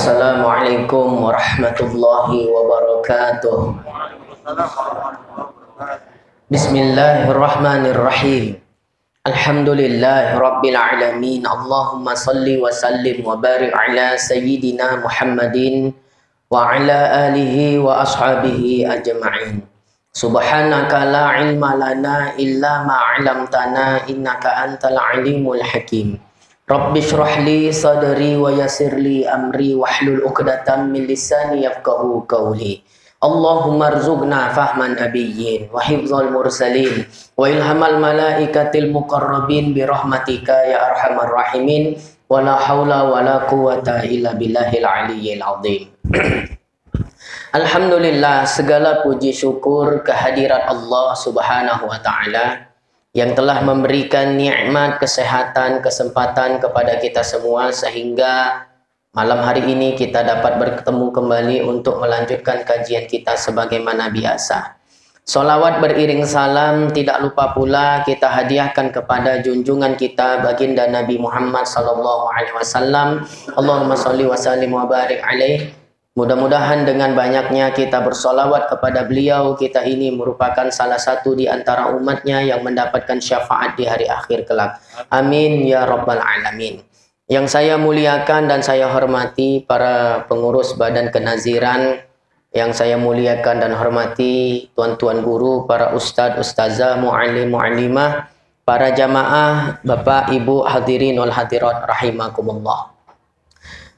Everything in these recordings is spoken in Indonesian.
Assalamualaikum warahmatullahi wabarakatuh. Bismillahirrahmanirrahim. Alhamdulillahi rabbil alamin. Allahumma salli wa sallim wa barik ala sayyidina Muhammadin wa ala alihi wa ashabihi ajma'in. Subhanaka la ilma lana illa ma 'allamtana innaka antal alimul hakim. Rabbi shrah li sadri wa yassir li amri wahlul 'uqdatam min lisani yafqahu qawli. Allahumma rzuqna fahman nabiyyin wa hifdzal mursalin wa ilhamal malaikatil muqarrabin bi rahmatika ya arhamar rahimin wa la haula wa la quwata illa billahil aliyyil azim. Alhamdulillah, segala puji syukur kehadirat Allah Subhanahu wa taala yang telah memberikan nikmat kesehatan, kesempatan kepada kita semua sehingga malam hari ini kita dapat bertemu kembali untuk melanjutkan kajian kita sebagaimana biasa. Sholawat beriring salam tidak lupa pula kita hadiahkan kepada junjungan kita baginda Nabi Muhammad SAW. Allahumma sholli wa sallim wa barik alaih. Mudah-mudahan dengan banyaknya kita bersolawat kepada beliau, kita ini merupakan salah satu di antara umatnya yang mendapatkan syafaat di hari akhir kelak. Amin ya rabbal alamin. Yang saya muliakan dan saya hormati para pengurus badan kenaziran, yang saya muliakan dan hormati tuan-tuan guru, para ustadz, ustazah, mu'allim, mu'allimah, para jamaah, bapak, ibu, hadirin wal hadirat rahimakumullah.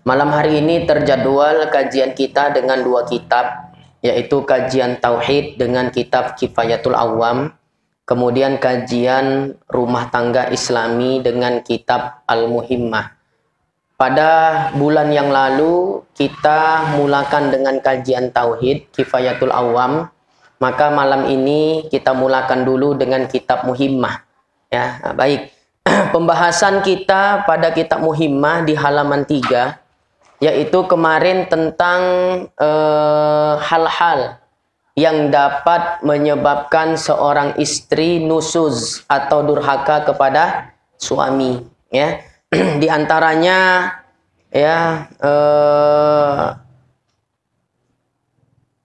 Malam hari ini terjadwal kajian kita dengan dua kitab, yaitu kajian Tauhid dengan kitab Kifayatul Awam, kemudian kajian Rumah Tangga Islami dengan kitab Al-Muhimmah. Pada bulan yang lalu kita mulakan dengan kajian Tauhid Kifayatul Awam, maka malam ini kita mulakan dulu dengan kitab Muhimmah. Ya, baik. Pembahasan kita pada kitab Muhimmah di halaman 3, yaitu kemarin tentang hal-hal yang dapat menyebabkan seorang istri nusuz atau durhaka kepada suami, ya. Di antaranya ya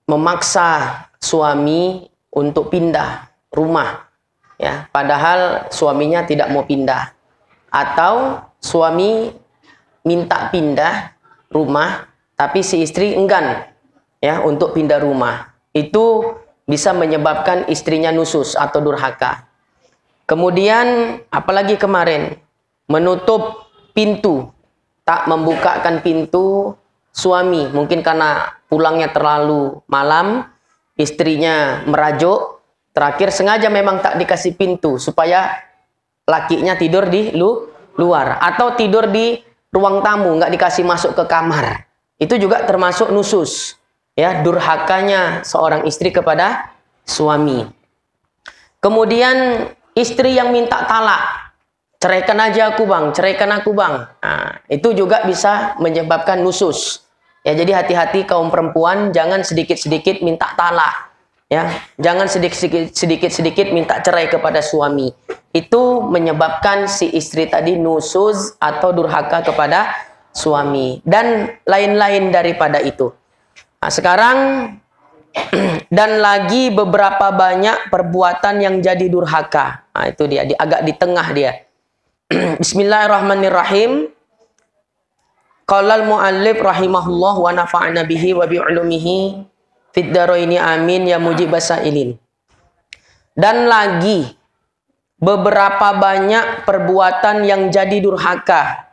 memaksa suami untuk pindah rumah, ya, padahal suaminya tidak mau pindah, atau suami minta pindah rumah tapi si istri enggan, ya, untuk pindah rumah. Itu bisa menyebabkan istrinya nusus atau durhaka. Kemudian apalagi kemarin, menutup pintu, tak membukakan pintu suami, mungkin karena pulangnya terlalu malam, istrinya merajuk, terakhir sengaja memang tak dikasih pintu supaya lakinya tidur di luar atau tidur di ruang tamu, nggak dikasih masuk ke kamar. Itu juga termasuk nusus, ya, durhakanya seorang istri kepada suami. Kemudian istri yang minta talak, ceraikan aja aku bang, ceraikan aku bang. Nah, itu juga bisa menyebabkan nusus. Ya, jadi hati-hati kaum perempuan, jangan sedikit-sedikit minta talak. Ya, jangan sedikit-sedikit minta cerai kepada suami. Itu menyebabkan si istri tadi nusuz atau durhaka kepada suami dan lain-lain daripada itu. Nah, sekarang dan lagi beberapa banyak perbuatan yang jadi durhaka. Nah, itu dia, agak di tengah dia. Bismillahirrahmanirrahim. Qala al-muallif rahimahullah wa nafa'ana bihi wa bi'ulumihi fid dharaini amin ya mujibas sailin. Dan lagi beberapa banyak perbuatan yang jadi durhaka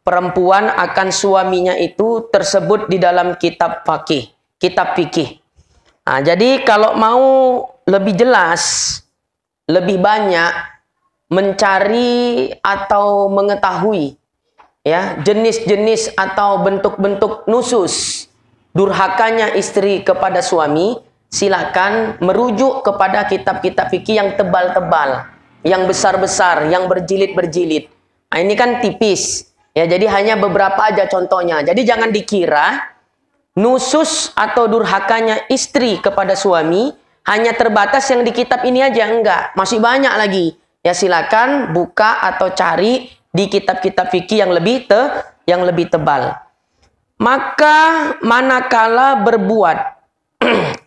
perempuan akan suaminya itu tersebut di dalam kitab fikih. Nah, jadi kalau mau lebih jelas, lebih banyak mencari atau mengetahui, ya, jenis-jenis atau bentuk-bentuk nusus durhakanya istri kepada suami, silakan merujuk kepada kitab-kitab fikih yang tebal-tebal, yang besar-besar, yang berjilid-berjilid. Nah, ini kan tipis, ya, jadi hanya beberapa aja contohnya. Jadi jangan dikira nusus atau durhakanya istri kepada suami hanya terbatas yang di kitab ini aja, enggak, masih banyak lagi. Ya, silakan buka atau cari di kitab-kitab fikih yang lebih tebal. Maka manakala berbuat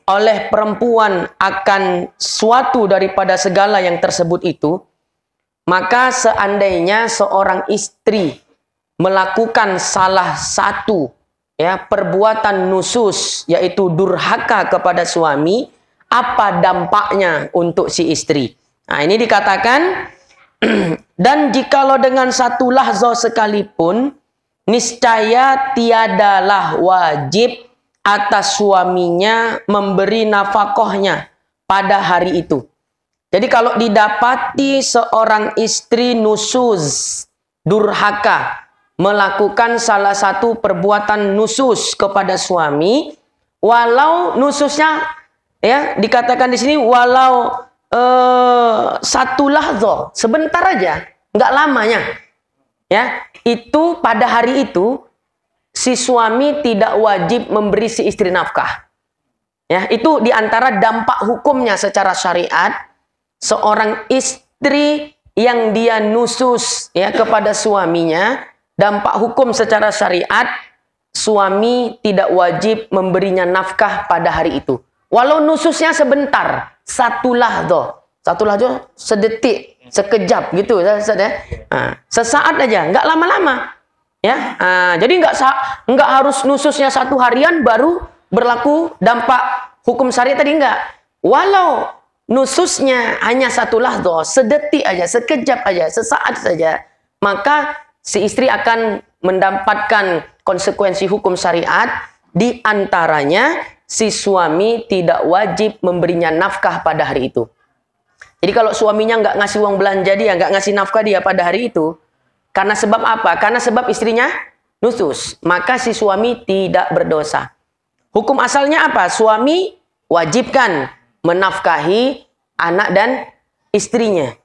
oleh perempuan akan suatu daripada segala yang tersebut itu, maka seandainya seorang istri melakukan salah satu perbuatan nusus, yaitu durhaka kepada suami, apa dampaknya untuk si istri? Nah, ini dikatakan dan jikalau dengan satu lahzah sekalipun, niscaya tiadalah wajib atas suaminya memberi nafkahnya pada hari itu. Jadi kalau didapati seorang istri nusus, durhaka, melakukan salah satu perbuatan nusus kepada suami, walau nususnya dikatakan di sini walau satu lahzah, sebentar aja, nggak lamanya, itu pada hari itu si suami tidak wajib memberi si istri nafkah. Itu diantara dampak hukumnya secara syariat, seorang istri yang dia nusus kepada suaminya, dampak hukum secara syariat, suami tidak wajib memberinya nafkah pada hari itu. Walau nususnya sebentar, satu lahzah sedetik, sekejap gitu, sesaat aja, nggak lama-lama, jadi nggak harus nususnya satu harian baru berlaku dampak hukum syariat tadi, enggak. Walau nususnya hanya satu lahzah, sedetik aja, sekejap aja, sesaat saja, maka si istri akan mendapatkan konsekuensi hukum syariat, di antaranya si suami tidak wajib memberinya nafkah pada hari itu. Jadi kalau suaminya nggak ngasih uang belanja dia, nggak ngasih nafkah dia pada hari itu, karena sebab apa? Karena sebab istrinya nusus, maka si suami tidak berdosa. Hukum asalnya apa? Suami wajibkan menafkahi anak dan istrinya.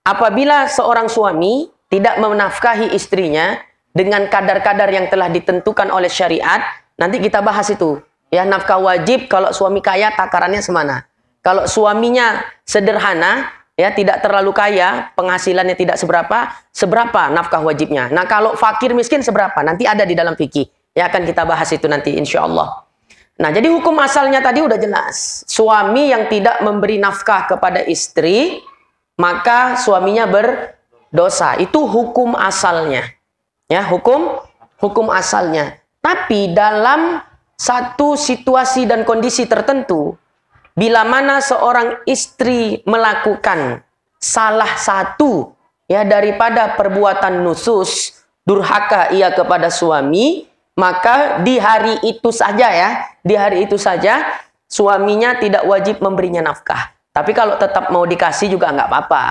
Apabila seorang suami tidak menafkahi istrinya dengan kadar-kadar yang telah ditentukan oleh syariat, nanti kita bahas itu. Nafkah wajib kalau suami kaya takarannya semana. Kalau suaminya sederhana, tidak terlalu kaya, penghasilannya tidak seberapa nafkah wajibnya. Nah, kalau fakir miskin seberapa? Nanti ada di dalam fikih. Akan kita bahas itu nanti insya Allah. Nah, jadi hukum asalnya tadi udah jelas. Suami yang tidak memberi nafkah kepada istri, maka suaminya berdosa. Itu hukum asalnya. Hukum asalnya. Tapi dalam satu situasi dan kondisi tertentu, bila mana seorang istri melakukan salah satu daripada perbuatan nusus, durhaka ia kepada suami, maka di hari itu saja suaminya tidak wajib memberinya nafkah. Tapi kalau tetap mau dikasih juga nggak apa-apa.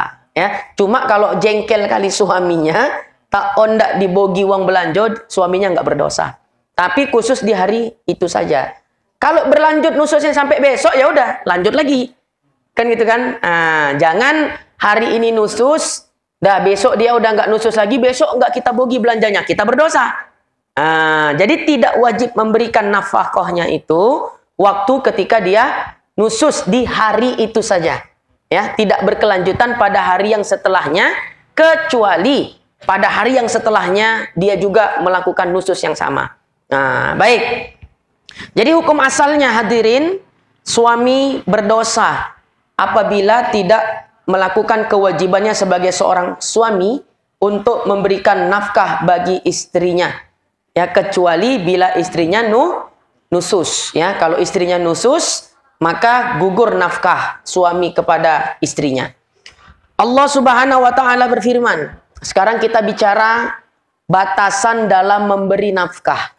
Cuma kalau jengkel kali suaminya, tak ondak dibogi uang belanja, suaminya nggak berdosa. Tapi khusus di hari itu saja. Kalau berlanjut nususnya sampai besok, ya udah lanjut lagi. Kan gitu kan? Jangan hari ini nusus, dah besok dia udah nggak nusus lagi, besok nggak kita bogi belanjanya, kita berdosa. Jadi tidak wajib memberikan nafkahnya itu waktu ketika dia nusus di hari itu saja. Tidak berkelanjutan pada hari yang setelahnya, kecuali pada hari yang setelahnya dia juga melakukan nusus yang sama. Baik. Jadi hukum asalnya hadirin, suami berdosa apabila tidak melakukan kewajibannya sebagai seorang suami untuk memberikan nafkah bagi istrinya. Kecuali bila istrinya nusus. Kalau istrinya nusus, maka gugur nafkah suami kepada istrinya. Allah Subhanahu wa taala berfirman. Sekarang kita bicara batasan dalam memberi nafkah.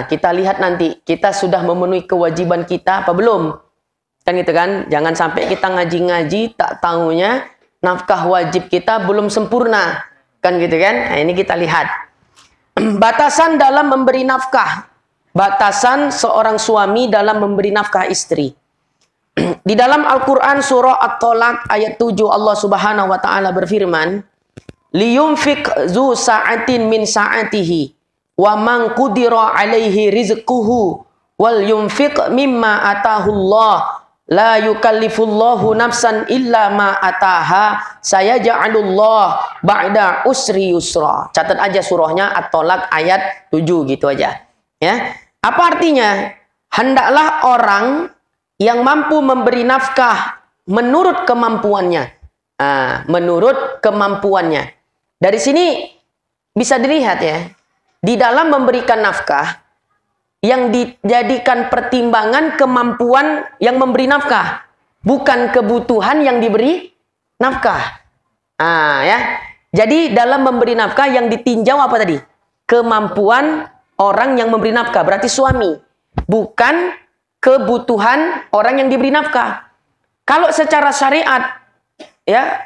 Kita lihat nanti kita sudah memenuhi kewajiban kita apa belum, kan gitu kan. Jangan sampai kita ngaji-ngaji tak tahunya nafkah wajib kita belum sempurna, kan gitu kan. Nah, ini kita lihat batasan dalam memberi nafkah, batasan seorang suami dalam memberi nafkah istri. Di dalam Al-Quran surah At-Tolak ayat 7 Allah Subhanahu wa taala berfirman, liyunfik zu sa'atin min sa'atihi wa man qudira alaihi rizquhu wal yunfiq mimma atahullah La yukallifullahu nafsan illa ma ataha sayaj'alullah ba'da usri yusra. Catat aja surahnya At-Tolak ayat 7 gitu aja. Ya. Apa artinya? Hendaklah orang yang mampu memberi nafkah menurut kemampuannya. Menurut kemampuannya. Dari sini bisa dilihat ya. Di dalam memberikan nafkah yang dijadikan pertimbangan kemampuan yang memberi nafkah, bukan kebutuhan yang diberi nafkah. Ya. Jadi dalam memberi nafkah yang ditinjau apa tadi? Kemampuan orang yang memberi nafkah, berarti suami, bukan kebutuhan orang yang diberi nafkah. Kalau secara syariat ya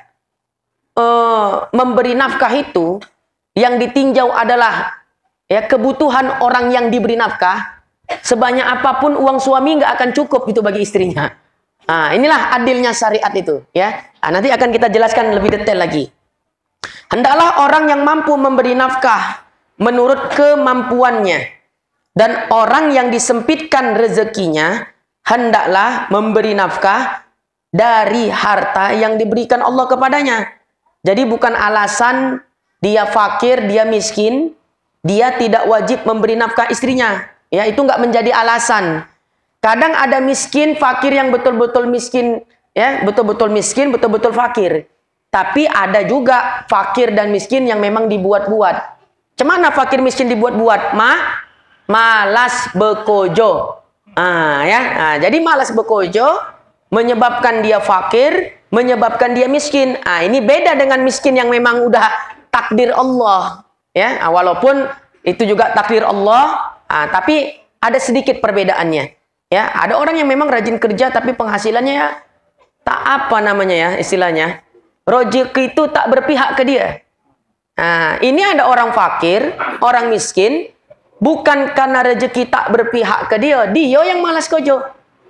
memberi nafkah itu yang ditinjau adalah ya kebutuhan orang yang diberi nafkah, sebanyak apapun uang suami nggak akan cukup itu bagi istrinya. Inilah adilnya syariat itu ya. Nanti akan kita jelaskan lebih detail lagi. Hendaklah orang yang mampu memberi nafkah menurut kemampuannya, dan orang yang disempitkan rezekinya hendaklah memberi nafkah dari harta yang diberikan Allah kepadanya. Jadi bukan alasan dia fakir, dia miskin, dia tidak wajib memberi nafkah istrinya. Ya, itu nggak menjadi alasan. Kadang ada miskin, fakir yang betul-betul miskin, ya, betul-betul miskin, betul-betul fakir. Tapi ada juga fakir dan miskin yang memang dibuat-buat. Cemana fakir miskin dibuat-buat? Malas bekojo. Jadi malas bekojo menyebabkan dia fakir, menyebabkan dia miskin. Ini beda dengan miskin yang memang udah takdir Allah. Ya, walaupun itu juga takdir Allah, tapi ada sedikit perbedaannya. Ya, ada orang yang memang rajin kerja tapi penghasilannya ya tak apa namanya ya istilahnya, rezeki itu tak berpihak ke dia. Ini ada orang fakir, orang miskin, bukan karena rezeki tak berpihak ke dia yang malas kojo.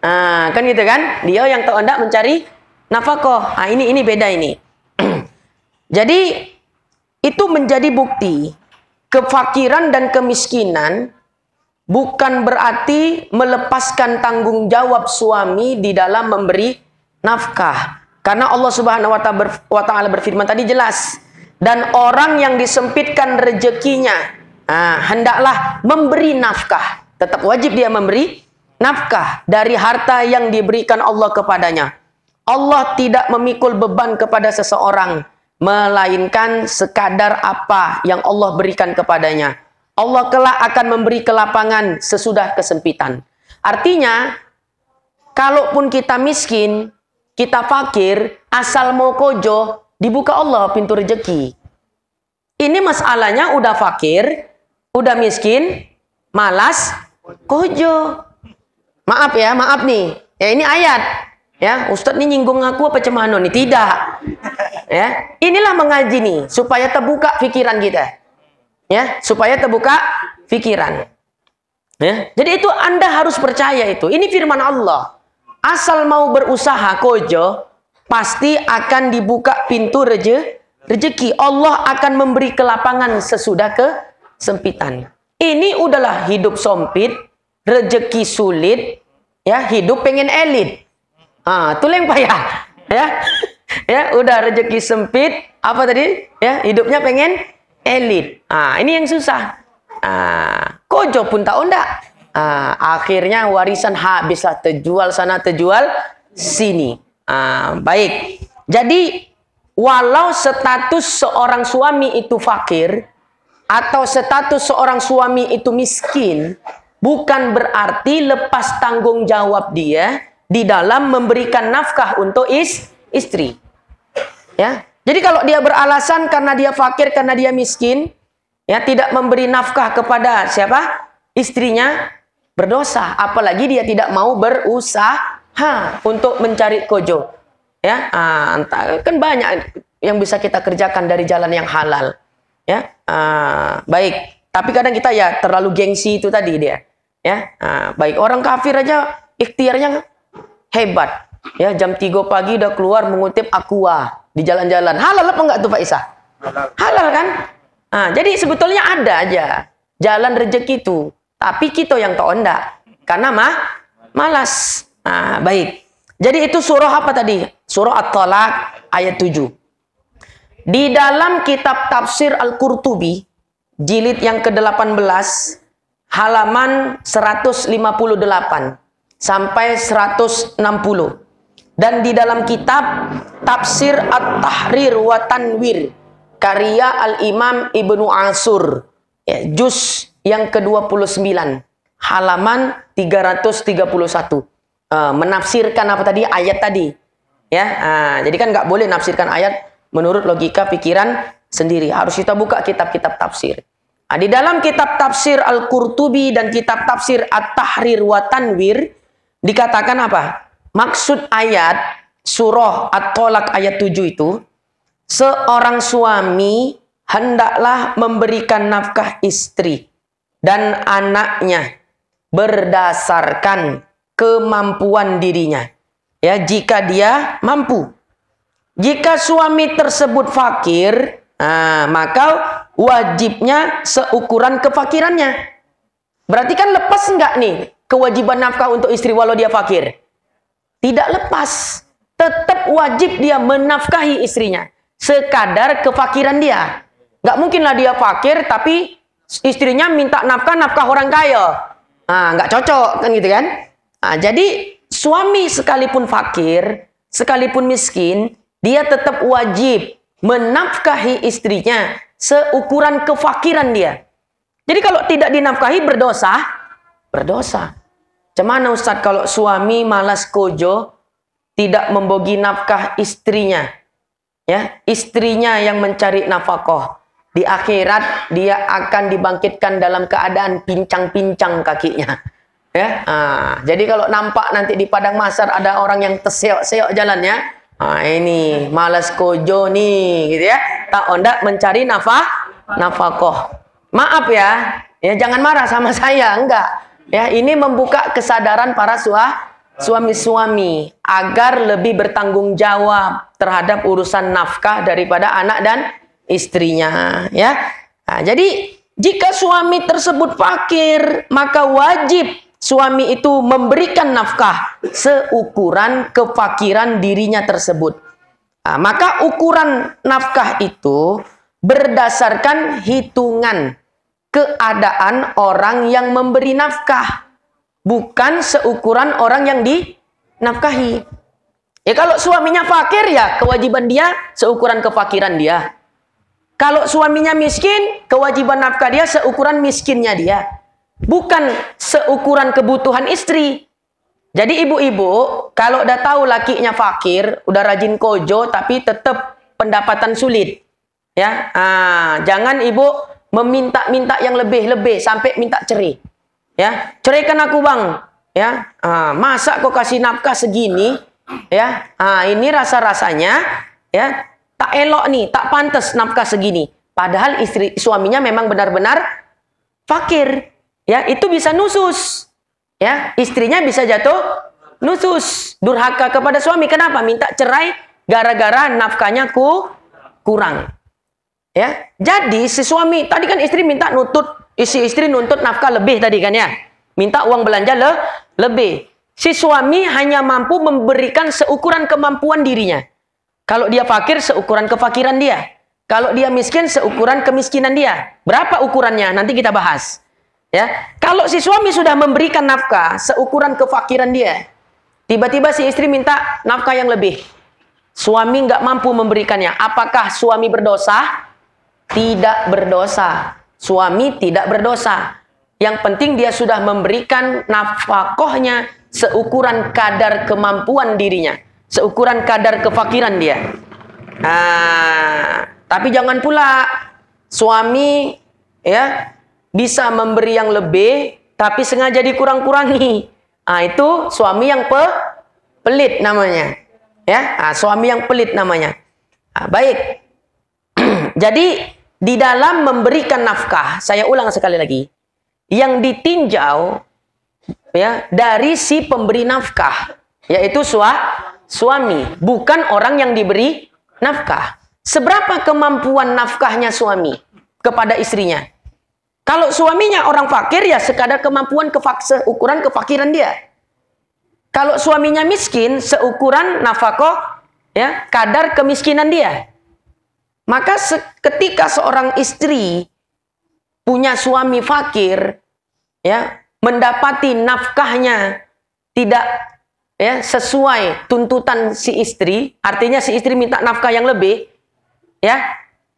Kan gitu kan? Dia yang tak hendak mencari nafkah. Ini beda ini. Jadi itu menjadi bukti kefakiran dan kemiskinan bukan berarti melepaskan tanggung jawab suami di dalam memberi nafkah. Karena Allah Subhanahu wa taala berfirman tadi jelas, dan orang yang disempitkan rezekinya hendaklah memberi nafkah. Tetap wajib dia memberi nafkah dari harta yang diberikan Allah kepadanya. Allah tidak memikul beban kepada seseorang, melainkan sekadar apa yang Allah berikan kepadanya. Allah kelak akan memberi kelapangan sesudah kesempitan. Artinya, kalaupun kita miskin, kita fakir, asal mau kojo, dibuka Allah pintu rezeki. Ini masalahnya udah fakir, udah miskin, malas kojo. Maaf ya, maaf nih. Ya ini ayat. Ya, Ustadz ini nyinggung aku apa cemano nih? Tidak. Ya, inilah mengaji nih supaya terbuka pikiran kita. Ya, supaya terbuka pikiran. Ya, jadi itu Anda harus percaya itu. Ini firman Allah. Asal mau berusaha kojo, pasti akan dibuka pintu rezeki. Allah akan memberi kelapangan sesudah kesempitan. Ini udahlah hidup sempit, rezeki sulit, ya hidup pengen elit. Itu yang payah, ya. Ya, udah rezeki sempit, apa tadi? Ya, hidupnya pengen elit. Ini yang susah. Kojo pun tak onda. Akhirnya warisan habislah, terjual sana, terjual sini. Baik. Jadi, walau status seorang suami itu fakir atau status seorang suami itu miskin, bukan berarti lepas tanggung jawab dia di dalam memberikan nafkah untuk istri. Ya. Jadi kalau dia beralasan karena dia fakir, karena dia miskin, ya tidak memberi nafkah kepada siapa? Istrinya, berdosa. Apalagi dia tidak mau berusaha untuk mencari kojo. Ya, kan banyak yang bisa kita kerjakan dari jalan yang halal. Ya, baik. Tapi kadang kita ya terlalu gengsi itu tadi dia. Ya, baik, orang kafir aja ikhtiarnya hebat. Ya, jam 3 pagi udah keluar mengutip aqua di jalan-jalan. Halal apa enggak tuh Pak Isa? Halal kan? Jadi sebetulnya ada aja jalan rezeki itu. Tapi kita yang tak onda. Karena malas. Baik. Jadi itu surah apa tadi? Surah At-Talaq ayat 7. Di dalam kitab tafsir Al-Qurtubi, jilid yang ke-18, halaman 158 sampai 160. Dan di dalam kitab Tafsir At-Tahrir wa Tanwir, karya Al-Imam Ibnu Ashur, ya, juz yang ke-29, halaman 331. Menafsirkan apa tadi? Ayat tadi. Ya, jadi kan nggak boleh nafsirkan ayat menurut logika pikiran sendiri. Harus kita buka kitab-kitab tafsir. Di dalam kitab tafsir Al-Qurtubi dan kitab tafsir At-Tahrir wa Tanwir dikatakan apa? Maksud ayat surah At-Talaq ayat 7 itu, seorang suami hendaklah memberikan nafkah istri dan anaknya berdasarkan kemampuan dirinya. Ya, jika dia mampu. Jika suami tersebut fakir, maka wajibnya seukuran kefakirannya. Berarti kan lepas enggak nih kewajiban nafkah untuk istri walau dia fakir? Tidak lepas. Tetap wajib dia menafkahi istrinya sekadar kefakiran dia. Nggak mungkinlah dia fakir tapi istrinya minta nafkah orang kaya. Nggak cocok kan gitu kan? Jadi suami sekalipun fakir, sekalipun miskin, dia tetap wajib menafkahi istrinya seukuran kefakiran dia. Jadi kalau tidak dinafkahi berdosa. Cuman Ustadz kalau suami malas kojo, tidak membogi nafkah istrinya, ya, istrinya yang mencari nafkah. Di akhirat dia akan dibangkitkan dalam keadaan pincang-pincang kakinya. Ya, jadi kalau nampak nanti di padang mahsyar ada orang yang terseok-seok jalannya, ini malas kojo nih, gitu ya. Tak ondak mencari nafkah. Maaf ya, jangan marah sama saya, enggak. Ya, ini membuka kesadaran para suami-suami agar lebih bertanggung jawab terhadap urusan nafkah daripada anak dan istrinya. Ya, jadi jika suami tersebut fakir, maka wajib suami itu memberikan nafkah seukuran kefakiran dirinya tersebut. Maka ukuran nafkah itu berdasarkan hitungan keadaan orang yang memberi nafkah, bukan seukuran orang yang dinafkahi. Ya, kalau suaminya fakir, ya kewajiban dia seukuran kefakiran dia. Kalau suaminya miskin, kewajiban nafkah dia seukuran miskinnya dia, bukan seukuran kebutuhan istri. Jadi ibu-ibu, kalau udah tahu lakinya fakir, udah rajin kojo, tapi tetap pendapatan sulit, ya, jangan ibu meminta-minta yang lebih-lebih sampai minta cerai. Ya, ceraikan aku bang. Ya, masa kok kasih nafkah segini? Ya, ini rasa-rasanya, ya, tak elok nih, tak pantas nafkah segini. Padahal suaminya memang benar-benar fakir. Ya, itu bisa nusus. Ya, istrinya bisa jatuh nusus, durhaka kepada suami. Kenapa? Minta cerai gara-gara nafkahnya kurang. Ya, jadi si suami tadi kan istri minta istri nuntut nafkah lebih tadi kan ya, minta uang belanja lebih. Si suami hanya mampu memberikan seukuran kemampuan dirinya. Kalau dia fakir, seukuran kefakiran dia. Kalau dia miskin, seukuran kemiskinan dia. Berapa ukurannya? Nanti kita bahas. Ya, kalau si suami sudah memberikan nafkah seukuran kefakiran dia, tiba-tiba si istri minta nafkah yang lebih. Suami nggak mampu memberikannya. Apakah suami berdosa? Tidak berdosa. Suami tidak berdosa. Yang penting dia sudah memberikan nafkahnya seukuran kadar kemampuan dirinya, seukuran kadar kefakiran dia. Tapi jangan pula suami ya bisa memberi yang lebih tapi sengaja dikurang-kurangi. Itu suami yang pelit namanya. Ya, suami yang pelit namanya. Baik. Jadi di dalam memberikan nafkah, saya ulang sekali lagi, yang ditinjau ya dari si pemberi nafkah, yaitu suami, bukan orang yang diberi nafkah. Seberapa kemampuan nafkahnya suami kepada istrinya? Kalau suaminya orang fakir, ya sekadar kemampuan ukuran kefakiran dia. kalau suaminya miskin, seukuran nafkah, ya, kadar kemiskinan dia. Maka ketika seorang istri punya suami fakir, ya, mendapati nafkahnya tidak, ya, sesuai tuntutan si istri, artinya si istri minta nafkah yang lebih, ya,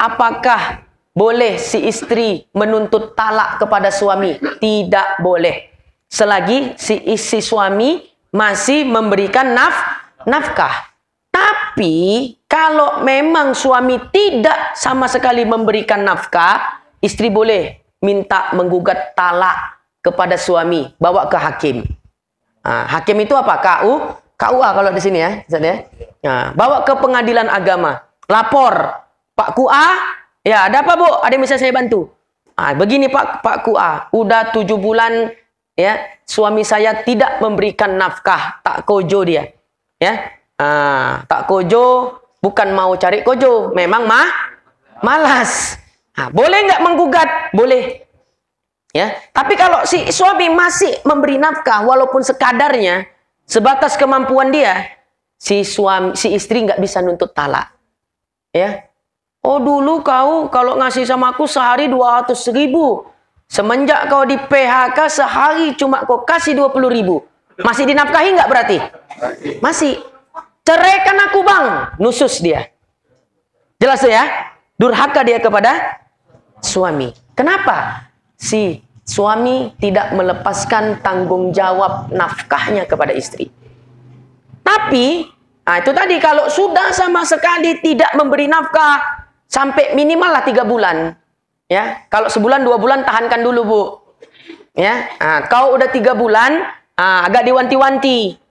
apakah boleh si istri menuntut talak kepada suami? Tidak boleh. Selagi si suami masih memberikan nafkah. Tapi kalau memang suami tidak sama sekali memberikan nafkah, istri boleh minta menggugat talak kepada suami, bawa ke hakim. Nah, hakim itu apa? KUA kalau di sini, ya, Ustaz, ya. Nah, bawa ke pengadilan agama, lapor, Pak KUA, ya, ada apa, Bu? Ada yang bisa saya bantu? Nah, begini Pak KUA, udah 7 bulan, ya, suami saya tidak memberikan nafkah, tak kojo dia, ya. Tak kojo, bukan mau cari kojo, memang malas. Nah, boleh nggak menggugat? Boleh, ya. Tapi kalau si suami masih memberi nafkah walaupun sekadarnya, sebatas kemampuan dia, si istri nggak bisa nuntut talak, ya. Oh, dulu kau kalau ngasih sama aku sehari 200.000, semenjak kau di PHK sehari cuma kau kasih 20.000, masih dinafkahi nggak berarti? Masih. Ceraikan aku, Bang. Nusus dia. Jelas ya? Durhaka dia kepada suami. Kenapa? Si suami tidak melepaskan tanggung jawab nafkahnya kepada istri. Tapi, nah itu tadi, kalau sudah sama sekali tidak memberi nafkah, sampai minimal lah 3 bulan. Ya, kalau sebulan 2 bulan tahankan dulu, Bu. Ya, nah, kau udah 3 bulan, agak diwanti-wanti.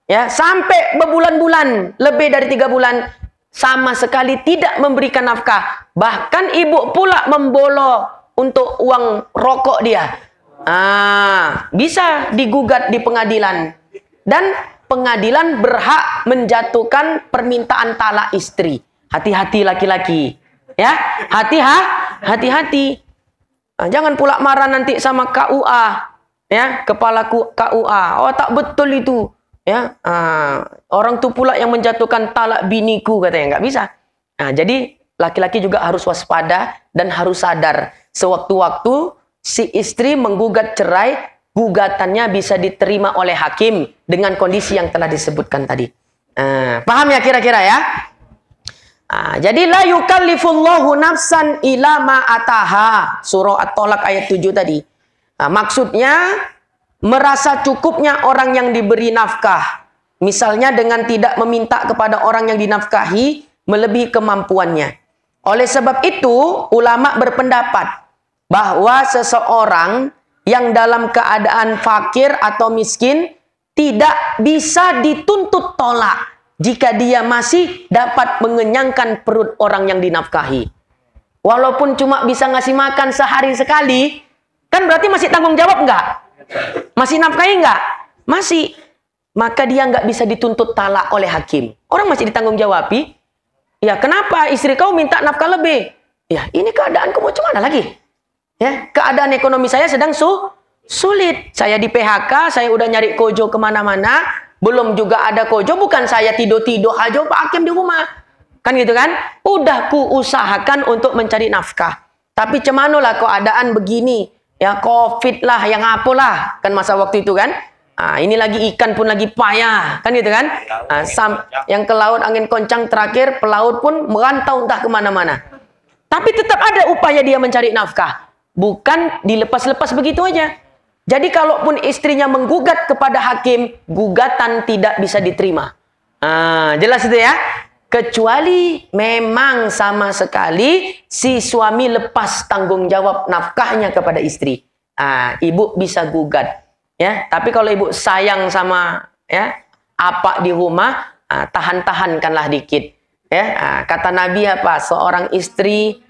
Ya, sampai berbulan-bulan, lebih dari 3 bulan, sama sekali tidak memberikan nafkah. Bahkan ibu pula membolo untuk uang rokok dia. Bisa digugat di pengadilan. Dan pengadilan berhak menjatuhkan permintaan talak istri. Hati-hati laki-laki. Ya, hati-hati. Jangan pula marah nanti sama KUA. Ya, kepala KUA. Oh, tak betul itu. Ya, orang tu pula yang menjatuhkan talak biniku, katanya. Nggak bisa. Nah, jadi laki-laki juga harus waspada dan harus sadar. Sewaktu-waktu si istri menggugat cerai, gugatannya bisa diterima oleh hakim dengan kondisi yang telah disebutkan tadi. Paham ya kira-kira ya? Jadi la yukallifullahu nafsan ila ma ataha. Surah At-Tolak ayat 7 tadi. Maksudnya merasa cukupnya orang yang diberi nafkah. Misalnya dengan tidak meminta kepada orang yang dinafkahi melebihi kemampuannya. Oleh sebab itu, ulama berpendapat bahwa seseorang yang dalam keadaan fakir atau miskin tidak bisa dituntut tolak jika dia masih dapat mengenyangkan perut orang yang dinafkahi. Walaupun cuma bisa ngasih makan sehari sekali, kan berarti masih tanggung jawab nggak? Masih nafkahi nggak? Masih. Maka dia nggak bisa dituntut talak oleh hakim. Orang masih ditanggung jawabi. Ya, kenapa istri kau minta nafkah lebih? Ya, ini keadaanku mau cemana lagi? Ya, keadaan ekonomi saya sedang sulit. Saya di PHK, saya udah nyari kojo kemana-mana. Belum juga ada kojo, bukan saya tidur-tidur aja Pak Hakim di rumah. Kan gitu kan? Udah ku usahakan untuk mencari nafkah. Tapi cemanolah keadaan begini. Ya, COVID lah, yang apalah. Kan masa waktu itu kan. Ini lagi ikan pun lagi payah. Kan gitu kan. Yang ke laut angin kencang terakhir, pelaut pun merantau entah kemana-mana. Tapi tetap ada upaya dia mencari nafkah. Bukan dilepas-lepas begitu aja. Jadi kalaupun istrinya menggugat kepada hakim, gugatan tidak bisa diterima. Jelas itu ya. Kecuali memang sama sekali si suami lepas tanggung jawab nafkahnya kepada istri. Ibu bisa gugat. Ya, tapi kalau ibu sayang sama ya apa di rumah, tahan-tahankanlah dikit. Ya, kata Nabi apa? Seorang istri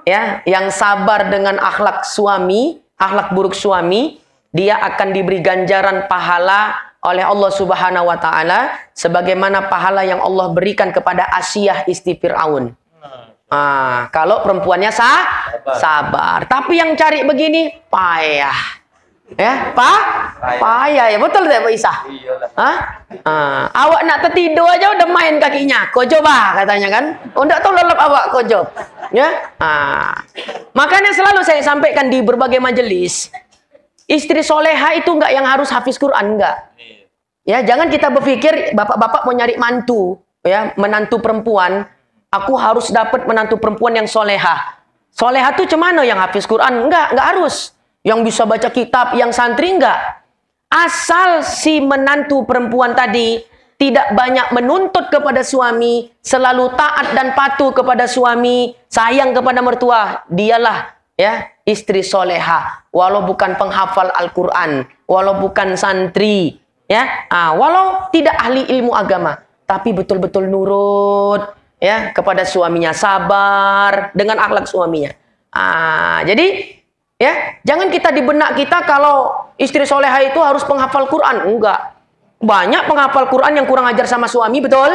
ya yang sabar dengan akhlak suami, akhlak buruk suami, dia akan diberi ganjaran pahala oleh Allah Subhanahu wa taala sebagaimana pahala yang Allah berikan kepada Asiyah istri Firaun. Kalau perempuannya sabar. Tapi yang cari begini payah. Ya, payah ya, betul tidak Pak Isa? Hah? Awak nak tertidur aja udah main kakinya. Kau coba katanya kan? Oh, enggak tahu lelap awak kau job. Ya. Makanya selalu saya sampaikan di berbagai majelis, istri soleha itu enggak yang harus hafiz Quran, enggak. Ya, jangan kita berpikir bapak-bapak mau nyari mantu, ya, menantu perempuan, aku harus dapat menantu perempuan yang soleha. Soleha tuh cemana yang hafiz Quran? Enggak harus. Yang bisa baca kitab, yang santri enggak. Asal si menantu perempuan tadi tidak banyak menuntut kepada suami, selalu taat dan patuh kepada suami, sayang kepada mertua, dialah ya istri soleha. Walau bukan penghafal Al-Quran, walau bukan santri, ya, walau tidak ahli ilmu agama, tapi betul-betul nurut ya kepada suaminya, sabar dengan akhlak suaminya. Jadi ya, jangan kita di benak kita kalau istri soleha itu harus penghafal Quran. Enggak. Banyak penghafal Quran yang kurang ajar sama suami, betul?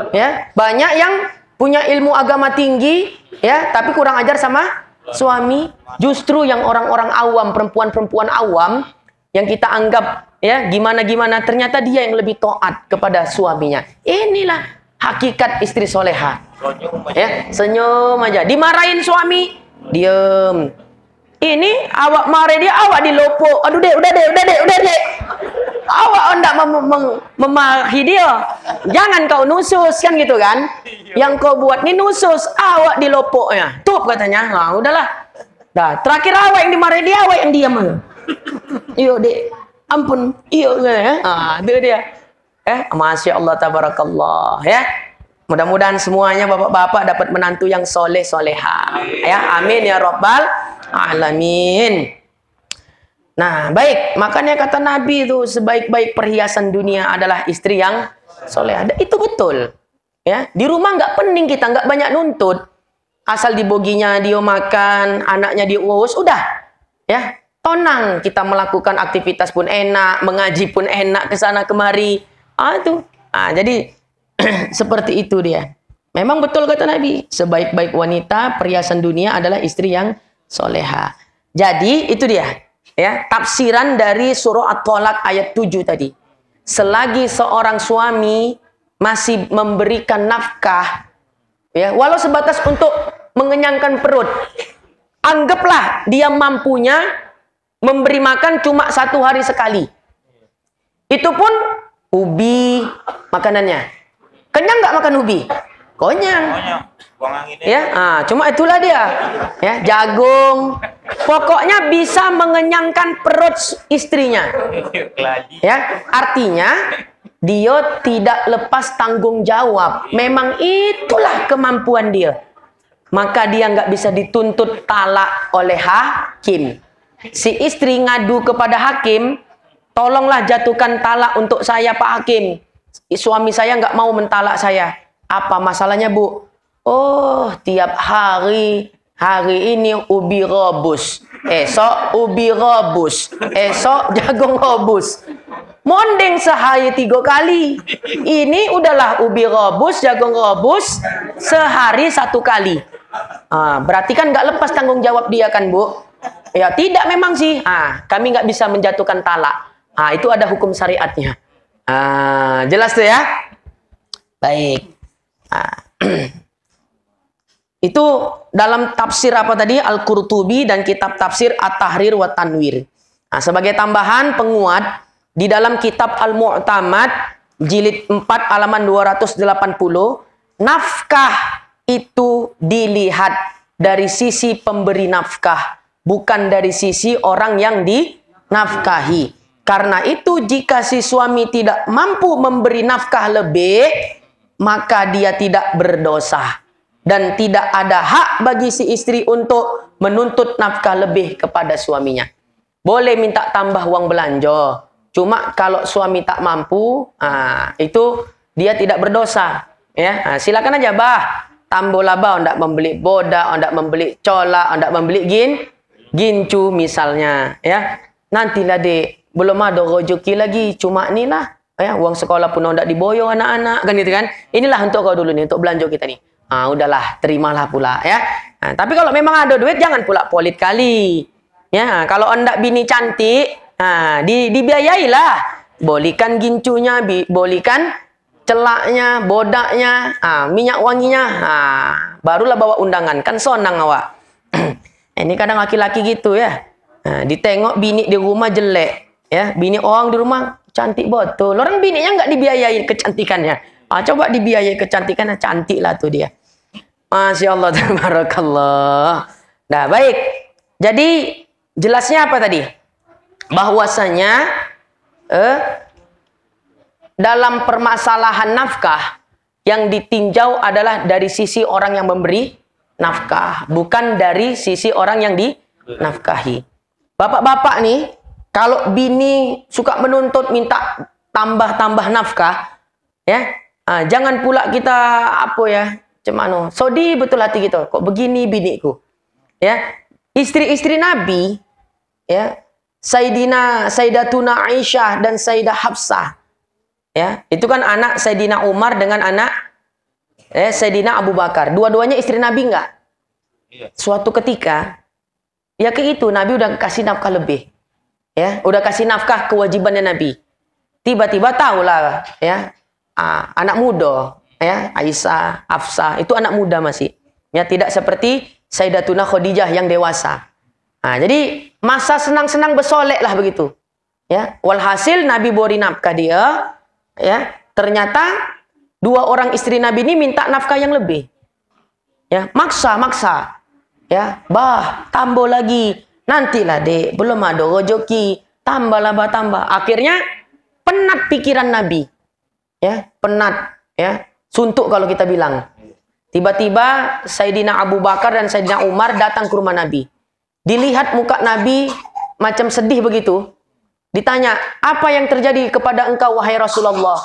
Ya, banyak yang punya ilmu agama tinggi, ya, tapi kurang ajar sama suami. Justru yang orang-orang awam, perempuan-perempuan awam, yang kita anggap, ya, gimana-gimana, ternyata dia yang lebih taat kepada suaminya. Inilah hakikat istri soleha. Ya, senyum aja. Dimarahin suami, diem. Ini awak marah dia, awak dilopok. Aduh dek, udah dek. Awak hendak memarahi dia. Jangan kau nusus, kan gitu kan? Yang kau buat ini nusus, awak dilopoknya. Tup katanya. Nah, udahlah. Dah, terakhir awak yang dimarahi dia, awak yang diam. Iyo dek, ampun. Iyo ya. Itu dia. Masya Allah, tabarakallah ya. Mudah-mudahan semuanya bapak-bapak dapat menantu yang soleh soleha. Ya, amin ya rabbal alamin. Nah, baik. Makanya kata Nabi itu sebaik-baik perhiasan dunia adalah istri yang soleha. Itu betul. Ya, di rumah nggak pening kita, nggak banyak nuntut. Asal di boginya dia makan, anaknya diurus, udah. Ya, tenang kita melakukan aktivitas pun enak, mengaji pun enak ke sana kemari. Jadi seperti itu dia. Memang betul kata Nabi, sebaik-baik wanita perhiasan dunia adalah istri yang soleha. Jadi itu dia, ya, tafsiran dari surah At-Thalaq ayat 7 tadi. Selagi seorang suami masih memberikan nafkah, ya, walau sebatas untuk mengenyangkan perut, anggaplah dia mampunya memberi makan cuma 1 hari sekali. Itu pun ubi makanannya. Kenyang nggak makan ubi? Konyang. Ya, cuma itulah dia. Ya, jagung. Pokoknya bisa mengenyangkan perut istrinya. Ya, artinya dia tidak lepas tanggung jawab. Memang itulah kemampuan dia. Maka dia nggak bisa dituntut talak oleh hakim. Si istri ngadu kepada hakim, tolonglah jatuhkan talak untuk saya Pak Hakim. Suami saya nggak mau mentalak saya. Apa masalahnya Bu? Oh, tiap hari ini ubi rebus, esok ubi rebus, esok jagung rebus. Mondeng sehari 3 kali. Ini udahlah ubi rebus, jagung rebus sehari 1 kali. Berarti kan nggak lepas tanggung jawab dia kan Bu? Ya tidak memang sih. Kami nggak bisa menjatuhkan talak. Itu ada hukum syariatnya. Jelas tuh ya. Baik. Itu dalam tafsir apa tadi? Al-Qurtubi dan kitab tafsir At-Tahrir wa Tanwir. Sebagai tambahan penguat, di dalam kitab Al-Mu'tamad jilid 4 halaman 280, nafkah itu dilihat dari sisi pemberi nafkah, bukan dari sisi orang yang dinafkahi. Karena itu jika si suami tidak mampu memberi nafkah lebih, maka dia tidak berdosa. Dan tidak ada hak bagi si istri untuk menuntut nafkah lebih kepada suaminya. Boleh minta tambah uang belanja. Cuma kalau suami tak mampu, itu dia tidak berdosa. Ya, silakan aja bah. Tambola bah, hendak membeli boda, hendak membeli cola, hendak membeli gincu misalnya. Ya, nantilah dek. Belum ada rezeki lagi, cuma inilah. Ya, uang sekolah pun hendak diboyong anak-anak, kan gitu kan. Inilah untuk kau dulu nih, untuk belanja kita nih. Udahlah, terimalah pula ya. Tapi kalau memang ada duit, jangan pula pelit kali. Ya, kalau anda bini cantik, dibiayailah. Bolikan gincunya, bolikan celaknya, bodaknya, minyak wanginya. Barulah bawa undangan. Kan sonang awak. Ini kadang laki-laki gitu ya. Ditengok bini di rumah jelek. Ya, bini orang di rumah cantik betul. Orang bininya nggak dibiayai kecantikannya. Coba dibiayai kecantikannya, cantik lah tuh dia. Masya Allah, tabarakallah. Nah, baik. Jadi, jelasnya apa tadi? Bahwasanya dalam permasalahan nafkah yang ditinjau adalah dari sisi orang yang memberi nafkah, bukan dari sisi orang yang dinafkahi. Bapak-bapak nih, kalau bini suka menuntut minta tambah-tambah nafkah, ya, jangan pula kita cemano. Sodi betul hati gitu. Kok begini biniku? Ya, istri-istri Nabi, ya, Sayyidatuna Aisyah dan Sayyidah Hafsah, ya, itu kan anak Sayyidina Umar dengan anak Sayyidina Abu Bakar. Dua-duanya istri Nabi enggak? Iya. Suatu ketika, ya itu Nabi udah kasih nafkah lebih, ya, udah kasih nafkah kewajibannya Nabi. Tiba-tiba tahulah, ya, anak muda. Ya, Aisyah, Hafsah, itu anak muda masih. Ya, tidak seperti Sayyidatuna Khadijah yang dewasa. Jadi masa senang-senang bersolek lah begitu. Ya, walhasil Nabi beri nafkah dia. Ya, ternyata dua orang istri Nabi ini minta nafkah yang lebih. Ya, maksa. Ya, tambah lagi. Nantilah dek, belum ada rezeki. Tambahlah tambah. Akhirnya penat pikiran Nabi. Ya, penat. Ya. Suntuk kalau kita bilang. Tiba-tiba Sayyidina Abu Bakar dan Sayyidina Umar datang ke rumah Nabi. Dilihat muka Nabi macam sedih begitu. Ditanya, apa yang terjadi kepada engkau wahai Rasulullah?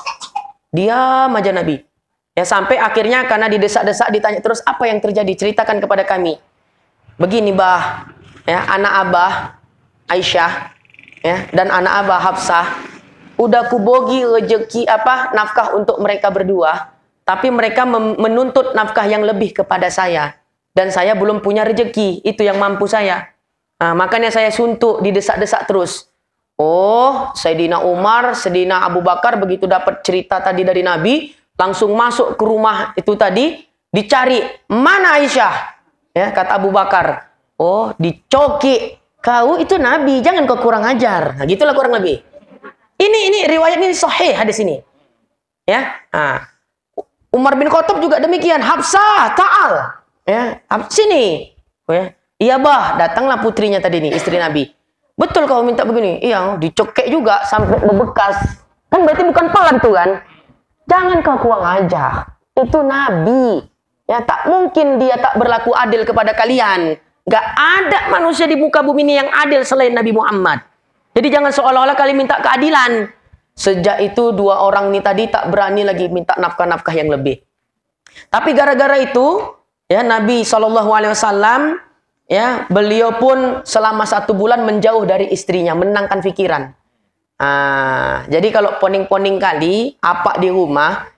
Diam aja Nabi. Ya, sampai akhirnya karena didesak-desak ditanya terus, apa yang terjadi? Ceritakan kepada kami. Begini bah, ya, anak abah Aisyah, ya, dan anak abah Hafsah, udah kubogi rezeki nafkah untuk mereka berdua. Tapi mereka menuntut nafkah yang lebih kepada saya. Dan saya belum punya rezeki. Itu yang mampu saya. Makanya saya suntuk, didesak-desak terus. Oh, Sayyidina Umar, Sayyidina Abu Bakar begitu dapat cerita tadi dari Nabi. Langsung masuk ke rumah itu tadi. Dicari, mana Aisyah? Ya, kata Abu Bakar. Oh, dicoki. Kau itu Nabi, jangan kau kurang ajar. Nah, gitulah kurang lebih. Ini riwayat ini sahih hadis ini. Ya, Umar bin Khattab juga demikian. Hafsah, ta'al. Ya, sini. Ya. Iya bah, datanglah putrinya tadi nih, istri Nabi. Betul kau minta begini? Iya, dicokek juga sampai bebekas. Kan berarti bukan pelan tuh kan? Jangan kau kurang ajar. Itu Nabi. Ya, tak mungkin dia tak berlaku adil kepada kalian. Gak ada manusia di muka bumi ini yang adil selain Nabi Muhammad. Jadi jangan seolah-olah kalian minta keadilan. Sejak itu dua orang ini tadi tak berani lagi minta nafkah-nafkah yang lebih. Tapi gara-gara itu, ya, Nabi SAW, ya, beliau pun selama 1 bulan menjauh dari istrinya, menenangkan pikiran. Jadi kalau poning-poning kali, apa di rumah,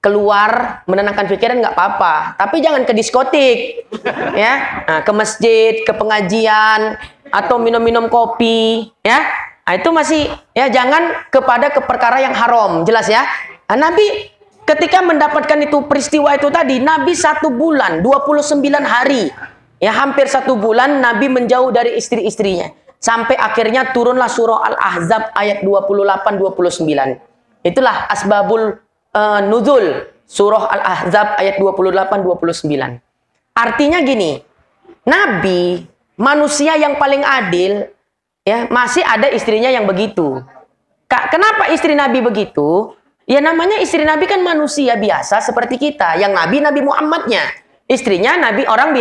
keluar menenangkan pikiran nggak apa-apa. Tapi jangan ke diskotik, ya, ke masjid, ke pengajian, atau minum-minum kopi, ya. Itu masih, ya, jangan kepada perkara yang haram, jelas ya. Nabi ketika mendapatkan itu peristiwa itu tadi, Nabi 1 bulan 29 hari, ya, hampir 1 bulan Nabi menjauh dari istri-istrinya, sampai akhirnya turunlah surah Al-Ahzab ayat 28-29. Itulah asbabul nuzul surah Al-Ahzab ayat 28-29. Artinya gini, Nabi manusia yang paling adil. Ya, masih ada istrinya yang begitu. Kenapa istri Nabi begitu? Ya, namanya istri Nabi kan manusia biasa seperti kita. Yang Nabi Muhammadnya. Istrinya Nabi orang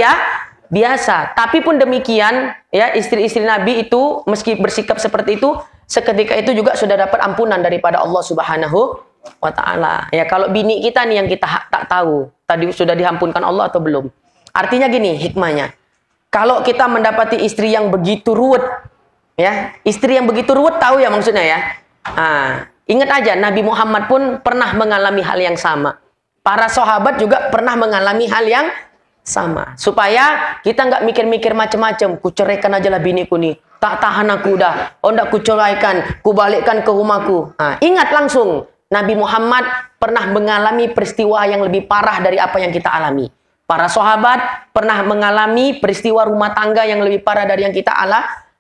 biasa. Tapi pun demikian, ya, istri-istri Nabi itu meski bersikap seperti itu, seketika itu juga sudah dapat ampunan daripada Allah Subhanahu wa Ta'ala. Ya, kalau bini kita nih yang kita tak tahu, tadi sudah diampunkan Allah atau belum. Artinya gini hikmahnya. Kalau kita mendapati istri yang begitu ruwet, ya, istri yang begitu ruwet, tahu ya maksudnya ya. Ingat aja Nabi Muhammad pun pernah mengalami hal yang sama. Para sahabat juga pernah mengalami hal yang sama. Supaya kita nggak mikir-mikir macam-macam. Ku ceraikan aja lah biniku nih. tak tahan aku dah. Oh, ndak ku ceraikan, ku balikkan ke rumahku. Ingat langsung, Nabi Muhammad pernah mengalami peristiwa yang lebih parah dari apa yang kita alami. Para sahabat pernah mengalami peristiwa rumah tangga yang lebih parah dari yang kita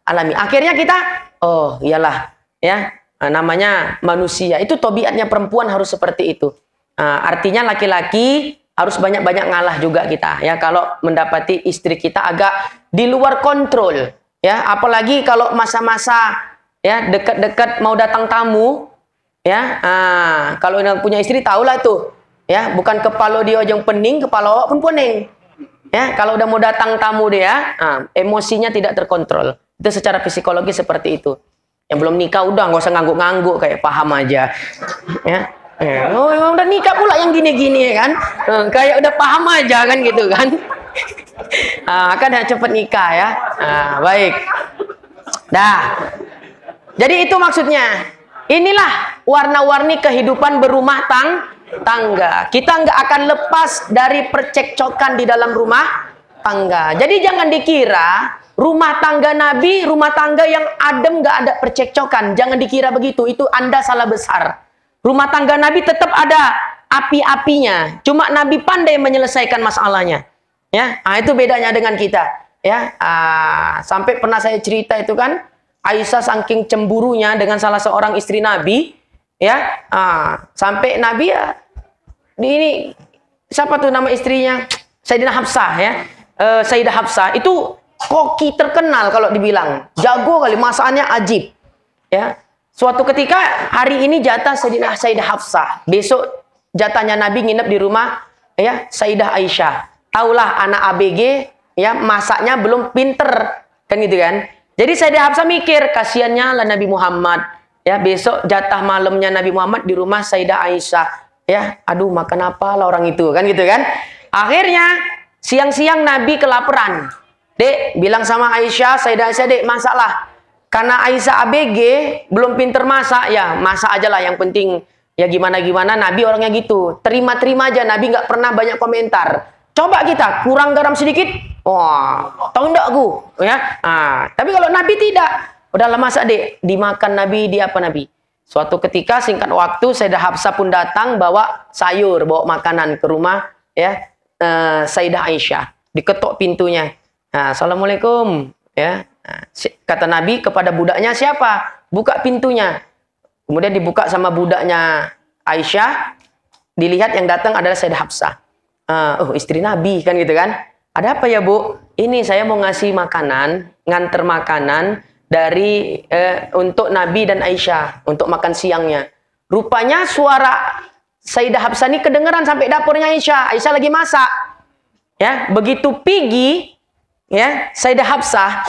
alami. Akhirnya kita, oh iyalah, ya, namanya manusia. Itu tabiatnya perempuan harus seperti itu. Artinya laki-laki harus banyak-banyak ngalah juga kita, ya, kalau mendapati istri kita agak di luar kontrol. Ya, apalagi kalau masa-masa ya dekat-dekat mau datang tamu, ya, kalau yang punya istri tahulah tuh, ya, bukan kepala dia yang pening, kepala awak pun pening. Ya, kalau udah mau datang tamu dia, emosinya tidak terkontrol. Itu secara psikologi seperti itu. Yang belum nikah udah nggak usah ngangguk-ngangguk, kayak paham aja, ya. Oh, udah nikah pula yang gini-gini kan, kayak udah paham aja kan gitu kan. Kan cepet nikah ya. Baik. Dah. Jadi itu maksudnya. Inilah warna-warni kehidupan berumah tangga. Kita nggak akan lepas dari percekcokan di dalam rumah tangga. Jadi jangan dikira rumah tangga Nabi, rumah tangga yang adem nggak ada percekcokan. Jangan dikira begitu. Itu Anda salah besar. Rumah tangga Nabi tetap ada api-apinya. Cuma Nabi pandai menyelesaikan masalahnya. Ya, itu bedanya dengan kita. Ya, sampai pernah saya cerita itu kan, Aisyah saking cemburunya dengan salah seorang istri Nabi, ya, sampai Nabi ya, ini siapa tuh nama istrinya? Sayyidina Hafsah ya, Sayyidah Hafsah itu koki terkenal kalau dibilang, jago kali, masakannya ajib. Ya, suatu ketika hari ini jatah Sayyidah Hafsah, besok jatahnya Nabi nginep di rumah ya Sayyidah Aisyah. Taulah anak ABG ya, masaknya belum pinter kan gitu kan. Jadi Sayyidah Hafsah mikir, kasihannya lah Nabi Muhammad ya, besok jatah malamnya Nabi Muhammad di rumah Sayyidah Aisyah ya. Aduh, makan apa lah orang itu kan gitu kan. Akhirnya siang-siang Nabi kelaparan. Dek bilang sama Aisyah, Sayyidah Aisyah, dek masaklah. Karena Aisyah ABG belum pinter masak, ya masak aja lah, yang penting ya gimana-gimana. Nabi orangnya gitu, terima-terima aja. Nabi nggak pernah banyak komentar. Coba kita kurang garam sedikit, wah, tahu enggak aku, ya. Tapi kalau Nabi tidak, udahlah masak dek, dimakan Nabi, di apa Nabi. Suatu ketika singkat waktu Sayyidah Hafsah pun datang bawa sayur, bawa makanan ke rumah, ya, Sayyidah Aisyah. Diketok pintunya. Assalamualaikum, ya. Kata Nabi kepada budaknya, siapa? Buka pintunya. Kemudian dibuka sama budaknya Aisyah. Dilihat yang datang adalah Sayyidah Hafsah. Oh, istri Nabi kan gitu kan. Ada apa ya Bu? Ini saya mau ngasih makanan, nganter makanan dari untuk Nabi dan Aisyah untuk makan siangnya. Rupanya suara Sayyidah Hafsah ini kedengeran sampai dapurnya Aisyah. Aisyah lagi masak. Ya, begitu pergi ya Sayyidah Hafsah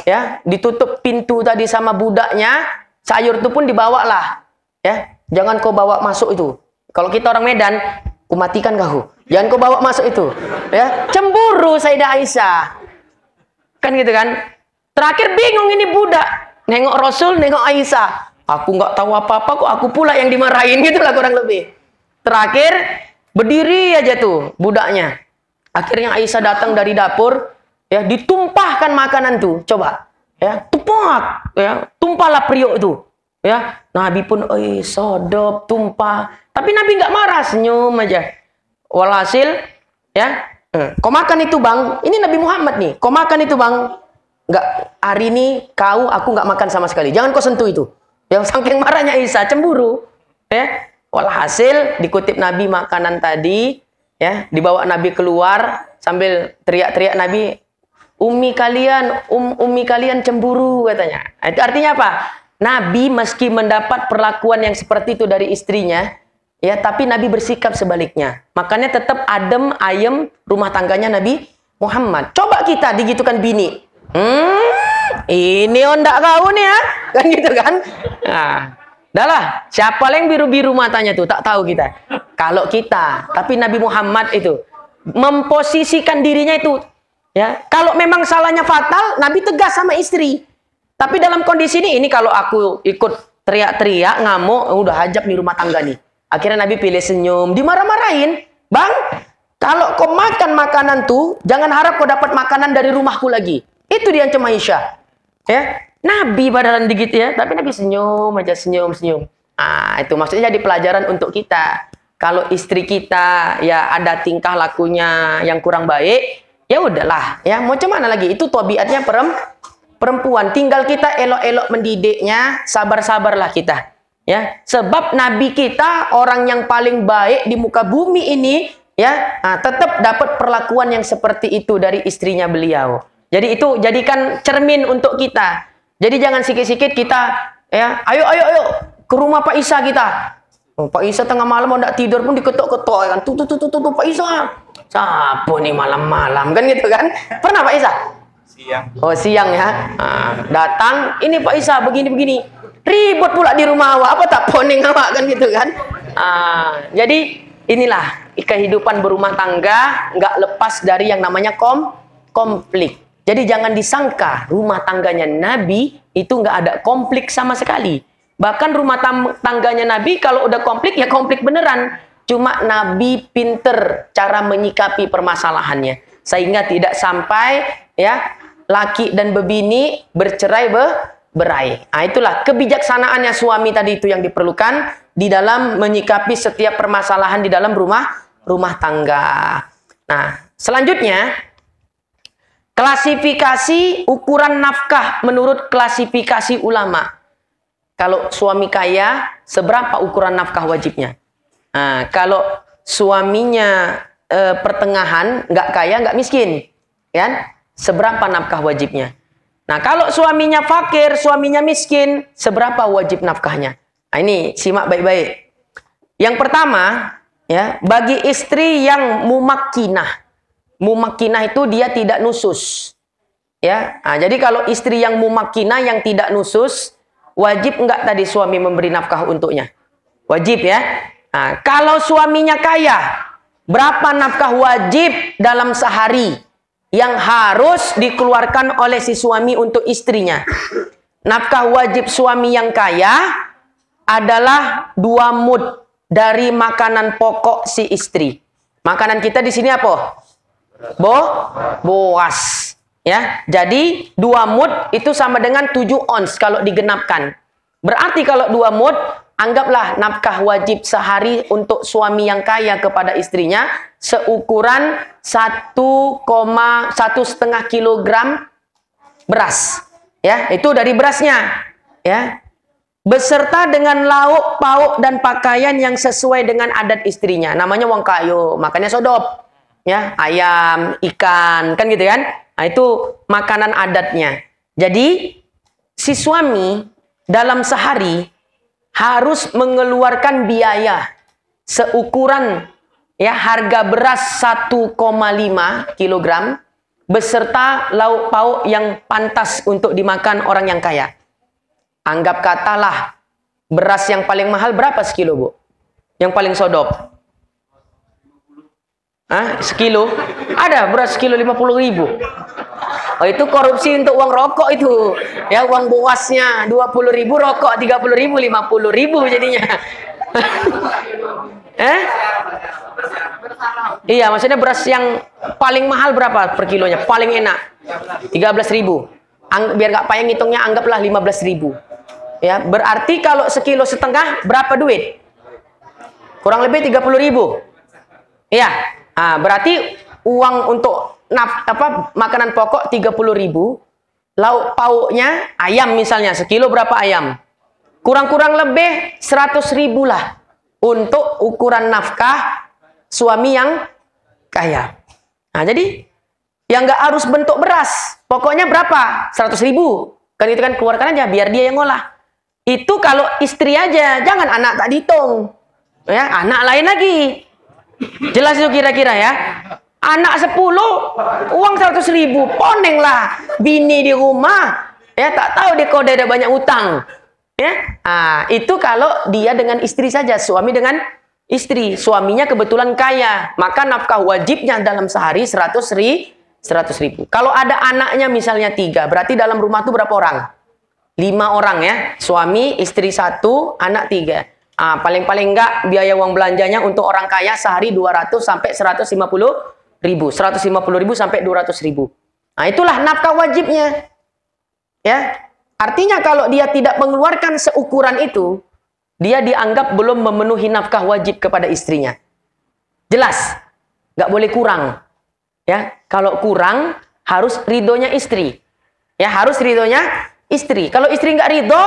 ya, ditutup pintu tadi sama budaknya, sayur itu pun dibawalah. Ya, jangan kau bawa masuk itu. Kalau kita orang Medan, ku matikan kau. Jangan kau bawa masuk itu. Ya, cemburu Sayyidah Aisyah. Kan gitu kan? Terakhir bingung ini budak. Nengok Rasul, nengok Aisyah. Aku nggak tahu apa-apa kok, aku pula yang dimarahin, gitulah kurang lebih. Terakhir berdiri aja tuh budaknya. Akhirnya Aisyah datang dari dapur, ya, ditumpahkan makanan tuh. Coba, ya, tumpah, ya, tumpahlah periuk itu. Ya, Nabi pun, sodop, tumpah. Tapi Nabi nggak marah, senyum aja. Walhasil, ya, kau makan itu bang. Ini Nabi Muhammad nih. Kau makan itu bang. Nggak, hari ini aku nggak makan sama sekali. Jangan kau sentuh itu. Yang saking marahnya Aisyah, cemburu. Ya, walhasil dikutip Nabi makanan tadi, ya, dibawa Nabi keluar sambil teriak-teriak Nabi, Umi kalian cemburu katanya. Itu artinya apa? Nabi meski mendapat perlakuan yang seperti itu dari istrinya, ya, tapi Nabi bersikap sebaliknya. Makanya tetap adem ayem rumah tangganya Nabi Muhammad. Coba kita digitukan bini. Ini ondak kau nih ya. Kan gitu kan? Nah, dah lah. Siapa yang biru-biru matanya tuh? Tak tahu kita. Kalau kita, tapi Nabi Muhammad itu memposisikan dirinya itu, ya. Kalau memang salahnya fatal, Nabi tegas sama istri. Tapi dalam kondisi ini kalau aku ikut teriak-teriak, ngamuk, udah hajab nih rumah tangga nih. Akhirnya Nabi pilih senyum, dimarah-marahin. Bang, kalau kau makan makanan tuh, jangan harap kau dapat makanan dari rumahku lagi. Itu diancam Aisyah. Ya, Nabi padahal dikit ya, tapi Nabi senyum aja, senyum. Itu maksudnya jadi pelajaran untuk kita. Kalau istri kita ya ada tingkah lakunya yang kurang baik, ya udahlah, ya mau cuman lagi, itu tabiatnya perempuan. Tinggal kita elok-elok mendidiknya, sabar-sabarlah kita. Ya, sebab Nabi kita orang yang paling baik di muka bumi ini, ya, tetap dapat perlakuan yang seperti itu dari istrinya beliau. Jadi itu jadikan cermin untuk kita. Jadi jangan sikit-sikit kita, ya, ayo ke rumah Pak Isa kita. Pak Isa tengah malam mau ndak tidur pun diketok-ketok kan. Tuh Pak Isa. Siapa nih malam-malam kan gitu kan? Pernah Pak Isa? Siang. Oh siang ya. Datang, ini Pak Isa begini. Ribut pula di rumah awak. Apa tak poning awak kan gitu kan? Jadi inilah kehidupan berumah tangga nggak lepas dari yang namanya konflik. Jadi jangan disangka rumah tangganya Nabi itu nggak ada konflik sama sekali. Bahkan rumah tangganya Nabi kalau udah konflik ya konflik beneran. Cuma Nabi pinter cara menyikapi permasalahannya. Sehingga tidak sampai ya laki dan bebini bercerai-berai. Itulah kebijaksanaannya suami tadi itu yang diperlukan di dalam menyikapi setiap permasalahan di dalam rumah tangga. Nah, selanjutnya klasifikasi ukuran nafkah menurut klasifikasi ulama. Kalau suami kaya, seberapa ukuran nafkah wajibnya? Kalau suaminya pertengahan, nggak kaya, nggak miskin, kan? Seberapa nafkah wajibnya? Nah, kalau suaminya fakir, suaminya miskin, seberapa wajib nafkahnya? Ini simak baik-baik. Yang pertama, ya, bagi istri yang mumakkinah. Mumakkinah itu dia tidak nusus. Ya, jadi kalau istri yang mumakkinah yang tidak nusus, wajib enggak tadi suami memberi nafkah untuknya? Wajib ya. Kalau suaminya kaya, berapa nafkah wajib dalam sehari yang harus dikeluarkan oleh si suami untuk istrinya? Nafkah wajib suami yang kaya adalah 2 mud dari makanan pokok si istri. Makanan kita di sini apa? Boas. Ya, jadi 2 mud itu sama dengan 7 ons kalau digenapkan. Berarti kalau 2 mud, anggaplah nafkah wajib sehari untuk suami yang kaya kepada istrinya seukuran 1,5 kilogram beras. Ya, itu dari berasnya. Ya, beserta dengan lauk, pauk dan pakaian yang sesuai dengan adat istrinya. Namanya wong kayo, makanya sodop. Ya, ayam, ikan, kan gitu kan? Itu makanan adatnya. Jadi si suami dalam sehari harus mengeluarkan biaya seukuran ya harga beras 1,5 kilogram beserta lauk pauk yang pantas untuk dimakan orang yang kaya. Anggap katalah beras yang paling mahal berapa sekilo, Bu? Yang paling sodop? Sekilo? Ada beras sekilo 50.000. Oh, itu korupsi untuk uang rokok itu. Ya, uang boasnya 20.000, rokok 30.000, 50.000 jadinya. Iya, maksudnya beras yang paling mahal berapa per kilonya? Paling enak 13.000. Biar gak payah ngitungnya, anggaplah 15.000. Ya, berarti kalau sekilo setengah berapa duit? Kurang lebih 30.000. Iya. Berarti uang untuk makanan pokok 30.000, lauk pauknya ayam misalnya sekilo berapa ayam? Kurang-kurang lebih 100.000 lah untuk ukuran nafkah suami yang kaya. Jadi yang nggak harus bentuk beras, pokoknya berapa? 100.000. Kan itu kan keluarkan aja biar dia yang ngolah. Itu kalau istri aja, jangan anak tak dihitung. Ya, anak lain lagi. Jelas itu kira-kira ya. Anak 10, uang 100.000, poneng lah. Bini di rumah, ya tak tahu dia kode ada banyak utang. Ya, itu kalau dia dengan istri saja, suami dengan istri. Suaminya kebetulan kaya, maka nafkah wajibnya dalam sehari 100.000. Kalau ada anaknya misalnya 3, berarti dalam rumah itu berapa orang? 5 orang ya. Suami, istri 1, anak 3. Paling-paling enggak biaya uang belanjanya untuk orang kaya sehari 200 sampai 150.000. 150.000 sampai 200.000. Itulah nafkah wajibnya. Ya. Artinya kalau dia tidak mengeluarkan seukuran itu, dia dianggap belum memenuhi nafkah wajib kepada istrinya. Jelas, nggak boleh kurang. Ya, kalau kurang harus ridhonya istri. Ya, harus ridhonya istri. Kalau istri nggak ridho,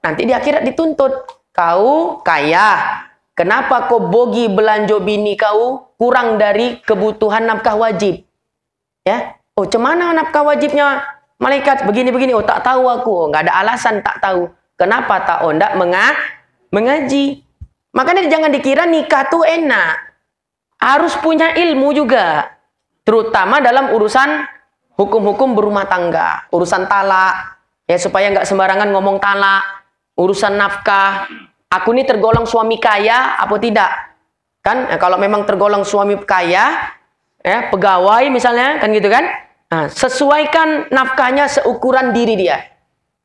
nanti di akhirat dituntut. Kau kaya, kenapa kau bogi belanja bini kau kurang dari kebutuhan nafkah wajib? Ya, oh cemana nafkah wajibnya malaikat begini-begini? Oh tak tahu aku, oh, nggak ada alasan tak tahu. Kenapa tak? Oh ndak mengaji. Makanya jangan dikira nikah tuh enak. Harus punya ilmu juga. Terutama dalam urusan hukum-hukum berumah tangga. Urusan talak. Ya supaya nggak sembarangan ngomong talak. Urusan nafkah. Aku ini tergolong suami kaya apa tidak? Kan ya, kalau memang tergolong suami kaya, ya pegawai misalnya, kan gitu kan? Nah, sesuaikan nafkahnya seukuran diri dia.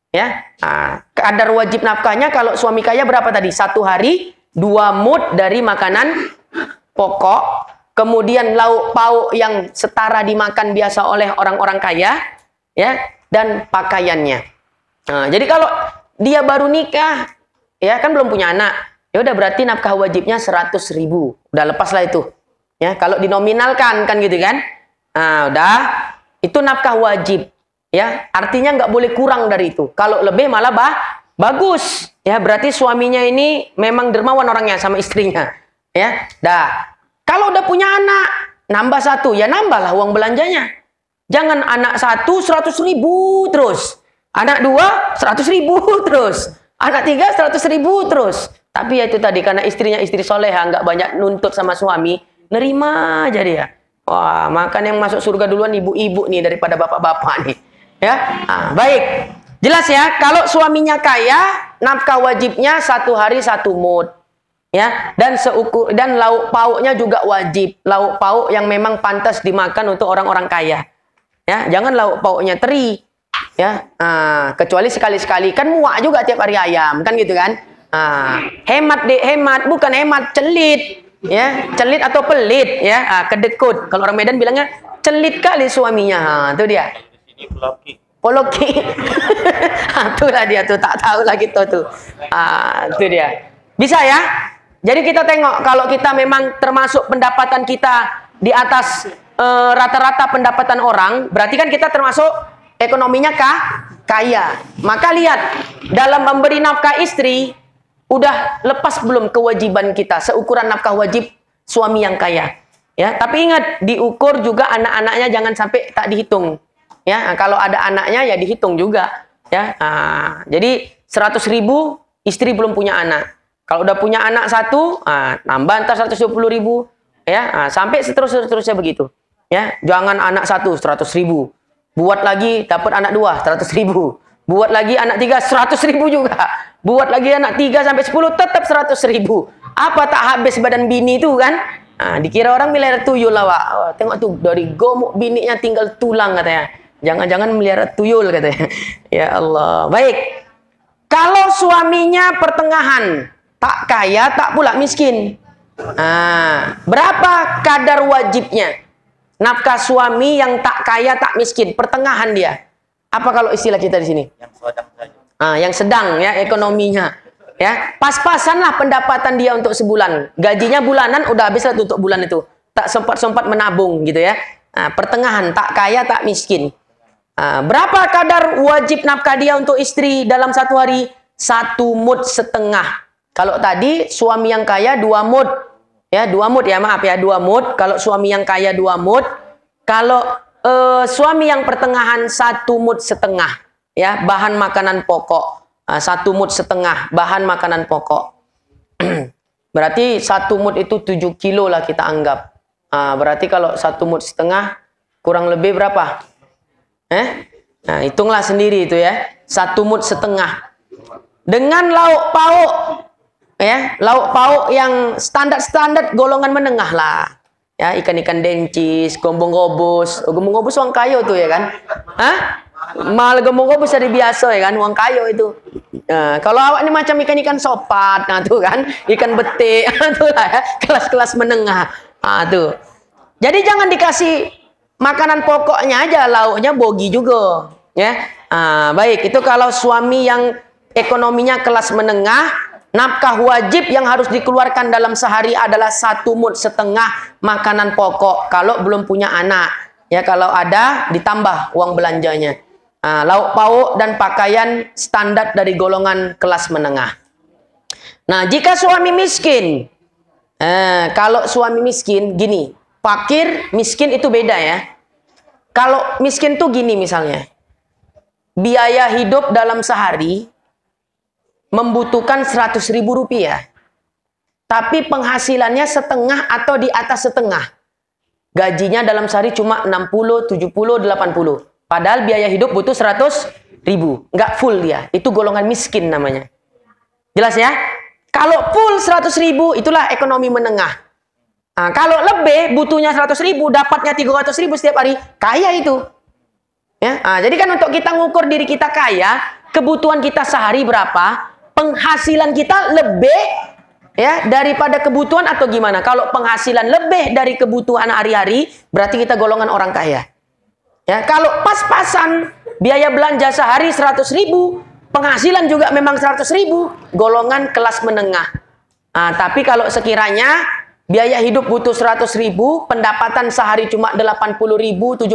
Ya, nah, kadar wajib nafkahnya kalau suami kaya berapa tadi? 1 hari 2 mud dari makanan pokok, kemudian lauk pauk yang setara dimakan biasa oleh orang-orang kaya, ya, dan pakaiannya. Nah, jadi kalau dia baru nikah, ya kan belum punya anak, ya udah berarti nafkah wajibnya 100.000, udah lepas lah itu. Ya, kalau dinominalkan kan gitu kan, nah udah itu nafkah wajib. Ya, artinya nggak boleh kurang dari itu. Kalau lebih malah bagus. Ya, berarti suaminya ini memang dermawan orangnya sama istrinya. Ya, dah. Kalau udah punya anak, nambah 1, ya nambahlah uang belanjanya. Jangan anak 1 100.000 terus, anak 2 100.000 terus, anak 3 100.000 terus. Tapi ya itu tadi karena istrinya istri soleha nggak banyak nuntut sama suami, nerima aja dia. Wah, makan yang masuk surga duluan ibu-ibu nih daripada bapak-bapak nih. Ya, nah, baik, jelas ya. Kalau suaminya kaya, nafkah wajibnya 1 hari 1 mud, ya, dan seukur, dan lauk pauknya juga wajib, lauk pauk yang memang pantas dimakan untuk orang-orang kaya. Ya, jangan lauk pauknya teri, ya, kecuali sekali-sekali, kan muak juga tiap hari ayam, kan gitu kan. Hemat deh, hemat, bukan hemat celit, ya, celit atau pelit, ya, kedekut. Kalau orang Medan bilangnya celit kali suaminya, itu dia. Poloki. Itulah dia tuh, tak tahu lagi tuh. Itu dia. Bisa ya? Jadi kita tengok kalau kita memang termasuk pendapatan kita di atas rata-rata pendapatan orang, berarti kan kita termasuk ekonominya kaya. Maka lihat, dalam memberi nafkah istri, udah lepas belum kewajiban kita seukuran nafkah wajib suami yang kaya. Ya, tapi ingat diukur juga anak-anaknya, jangan sampai tak dihitung. Ya, kalau ada anaknya ya dihitung juga. Ya, jadi 100.000 istri belum punya anak. Kalau udah punya anak 1, nambah ntar 120.000. Ya, sampai seterusnya begitu. Ya, jangan anak 1 100.000. Buat lagi dapat anak 2 100.000. Buat lagi anak 3 100.000 juga. Buat lagi anak 3 sampai 10 tetap 100.000. Apa tak habis badan bini itu kan? Dikira orang melihara tuyul lah, Wak. Oh, tengok tuh dari gomuk bininya tinggal tulang katanya. Jangan-jangan melihara tuyul katanya. Ya Allah. Baik. Kalau suaminya pertengahan, tak kaya, tak pula miskin. Berapa kadar wajibnya? Nafkah suami yang tak kaya, tak miskin, pertengahan dia. Apa kalau istilah kita di sini? Yang sedang saja. Yang sedang ya ekonominya. Ya, pas-pasan lah pendapatan dia untuk sebulan. Gajinya bulanan udah habis lah untuk bulan itu. Tak sempat-sempat menabung gitu ya. Pertengahan, tak kaya, tak miskin. Berapa kadar wajib nafkah dia untuk istri dalam 1 hari? 1 mud setengah. Kalau tadi suami yang kaya 2 mud. Ya, 2 mud ya, maaf ya, 2 mud. Kalau suami yang kaya 2 mud. Kalau suami yang pertengahan 1 mud setengah. Ya, bahan makanan pokok. 1 mud setengah bahan makanan pokok. Berarti 1 mud itu 7 kilo lah kita anggap. Berarti kalau 1 mud setengah kurang lebih berapa? Nah, hitunglah sendiri itu ya. 1 mud setengah. Dengan lauk pauk, ya, lauk pauk yang standar golongan menengah lah. Ya, ikan-ikan dencis, gombong gobus. Gombong gobus uang kayu tuh ya kan? Mal gombong gobus dari biasa ya kan, uang kayu itu. Kalau awak ini macam ikan-ikan sopat, nah tuh kan, ikan betik, tuh lah ya, kelas-kelas menengah. Tuh. Jadi jangan dikasih makanan pokoknya aja, lauknya bogi juga, ya. Baik, itu kalau suami yang ekonominya kelas menengah, nafkah wajib yang harus dikeluarkan dalam sehari adalah 1,5 mud makanan pokok kalau belum punya anak. Ya, kalau ada ditambah uang belanjanya. Lauk pauk dan pakaian standar dari golongan kelas menengah. Nah, jika suami miskin, kalau suami miskin gini, fakir miskin itu beda ya. Kalau miskin tuh gini misalnya, biaya hidup dalam sehari membutuhkan 100.000 rupiah. Tapi penghasilannya setengah atau di atas setengah. Gajinya dalam sehari cuma 60, 70, 80. Padahal biaya hidup butuh 100.000. Nggak full dia. Itu golongan miskin namanya. Jelas ya? Kalau full 100.000 itulah ekonomi menengah. Kalau lebih butuhnya 100.000, dapatnya 300.000 setiap hari, kaya itu. Ya, jadi kan untuk kita ngukur diri kita kaya, kebutuhan kita sehari berapa, penghasilan kita lebih ya daripada kebutuhan atau gimana? Kalau penghasilan lebih dari kebutuhan hari-hari, berarti kita golongan orang kaya. Ya, kalau pas-pasan biaya belanja sehari 100.000, penghasilan juga memang 100.000, golongan kelas menengah. Tapi kalau sekiranya biaya hidup butuh 100.000, pendapatan sehari cuma 80.000, 70.000,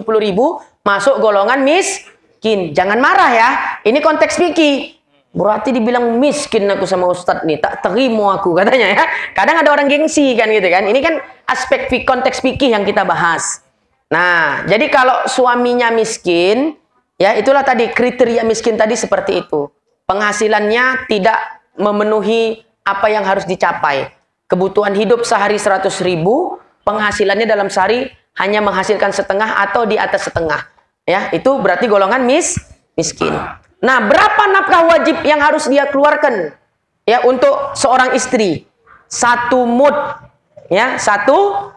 masuk golongan miskin. Jangan marah ya. Ini konteks fikih. Berarti dibilang miskin aku sama Ustadz nih, tak terima aku katanya ya. Kadang ada orang gengsi kan gitu kan. Ini kan aspek konteks fikih yang kita bahas. Nah, jadi kalau suaminya miskin, ya itulah tadi kriteria miskin tadi seperti itu. Penghasilannya tidak memenuhi apa yang harus dicapai. Kebutuhan hidup sehari 100.000, penghasilannya dalam sehari hanya menghasilkan setengah atau di atas setengah. Ya, itu berarti golongan miskin. Nah, berapa nafkah wajib yang harus dia keluarkan? Ya, untuk seorang istri. 1 mud. Ya, satu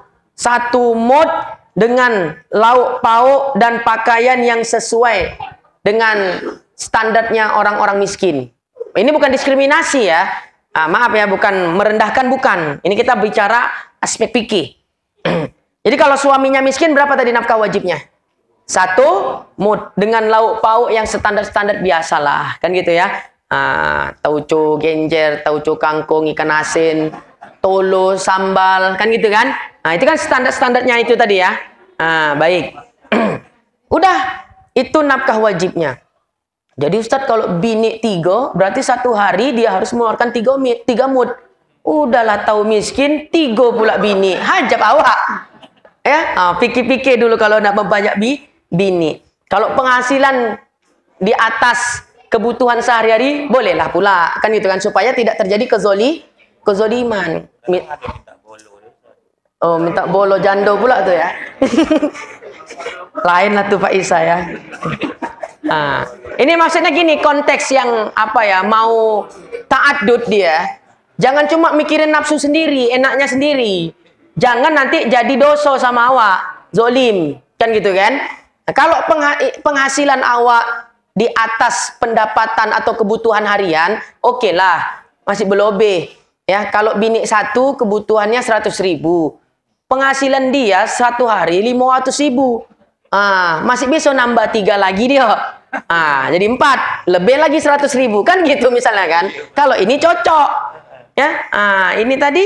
mud dengan lauk pauk dan pakaian yang sesuai dengan standarnya orang-orang miskin. Ini bukan diskriminasi ya. Maaf ya, bukan merendahkan, bukan. Ini kita bicara aspek fikih. Jadi kalau suaminya miskin, berapa tadi nafkah wajibnya? 1 mud dengan lauk pauk yang standar-standar biasalah, kan gitu ya. Tauco genjer, tauco kangkung, ikan asin, tolo, sambal, kan gitu kan. Itu kan standar-standarnya itu tadi ya. Baik. Udah, itu nafkah wajibnya. Jadi Ustadz kalau bini 3, berarti 1 hari dia harus mengeluarkan 3 mud. Udahlah tahu miskin, 3 pula bini. Hajab awak. Ya, pikir-pikir dulu kalau nak membanyak bini. Kalau penghasilan di atas kebutuhan sehari-hari, bolehlah pula. Kan gitu kan, supaya tidak terjadi kezoliman. Minta bolo jando pula tuh ya. Lain lah tuh Pak Isa ya. Ini maksudnya gini, konteks yang apa ya, mau ta'addud dia. Jangan cuma mikirin nafsu sendiri, enaknya sendiri. Jangan nanti jadi dosa sama awak, zolim, kan gitu kan? Nah, kalau penghasilan awak di atas pendapatan atau kebutuhan harian, oke lah, masih berlebih. Ya, kalau bini 1 kebutuhannya 100.000, penghasilan dia 1 hari 500.000. Masih bisa nambah 3 lagi dia. Jadi 4, lebih lagi 100.000 kan gitu misalnya kan. Kalau ini cocok. Ya, ini tadi,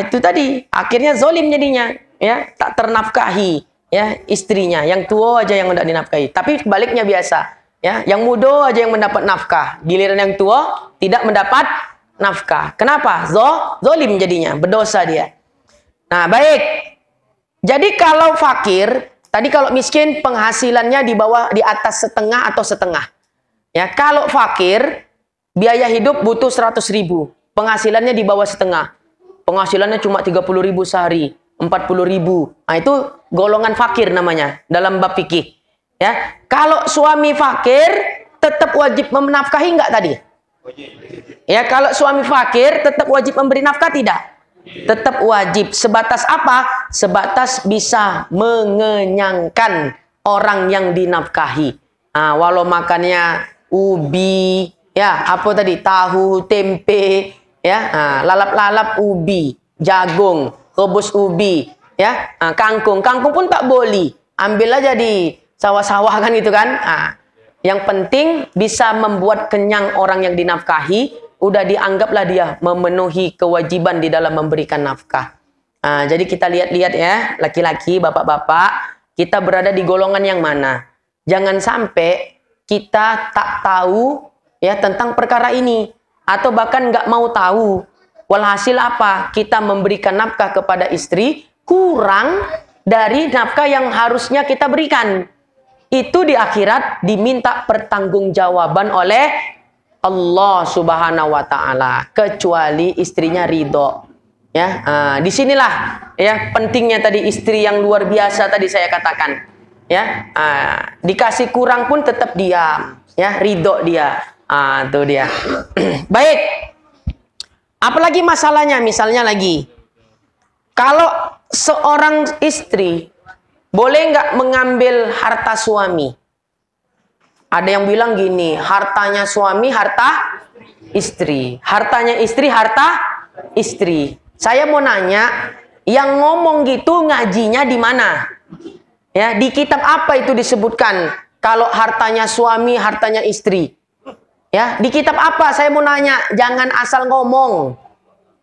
itu tadi akhirnya zolim jadinya, ya, tak ternafkahi, ya, istrinya. Yang tua aja yang tidak dinafkahi. Tapi sebaliknya biasa, ya, yang muda aja yang mendapat nafkah. Giliran yang tua tidak mendapat nafkah. Kenapa? Zolim jadinya, berdosa dia. Nah, baik. Jadi kalau fakir, tadi kalau miskin penghasilannya di atas setengah atau setengah. Ya, kalau fakir biaya hidup butuh 100.000. Penghasilannya di bawah setengah. Penghasilannya cuma 30.000 sehari, 40.000. Itu golongan fakir namanya dalam bab fikih. Ya, kalau suami fakir tetap wajib menafkahi enggak tadi? Ya, kalau suami fakir tetap wajib memberi nafkah tidak? Tetap wajib. Sebatas apa? Sebatas bisa mengenyangkan orang yang dinafkahi. Walau makannya ubi, ya, apa tadi? Tahu, tempe, ya, lalap-lalap ubi, jagung, rebus ubi, ya, kangkung pun tak boleh. Ambil aja di sawah-sawah kan gitu kan. Yang penting bisa membuat kenyang orang yang dinafkahi, udah dianggaplah dia memenuhi kewajiban di dalam memberikan nafkah. Jadi kita lihat-lihat ya, laki-laki, bapak-bapak, kita berada di golongan yang mana. Jangan sampai kita tak tahu ya tentang perkara ini, atau bahkan nggak mau tahu. Walhasil apa? Kita memberikan nafkah kepada istri kurang dari nafkah yang harusnya kita berikan. Itu di akhirat diminta pertanggungjawaban oleh Allah Subhanahu wa taala, kecuali istrinya ridho. Ya, disinilah ya pentingnya tadi istri yang luar biasa tadi saya katakan. Ya, dikasih kurang pun tetap diam, ya, ridho dia. Tuh dia. Baik. Apalagi masalahnya, misalnya lagi, kalau seorang istri boleh nggak mengambil harta suami? Ada yang bilang gini, hartanya suami, harta istri. Hartanya istri, harta istri. Saya mau nanya, yang ngomong gitu ngajinya di mana? Ya, di kitab apa itu disebutkan kalau hartanya suami, hartanya istri? Ya, di kitab apa? Saya mau nanya, jangan asal ngomong.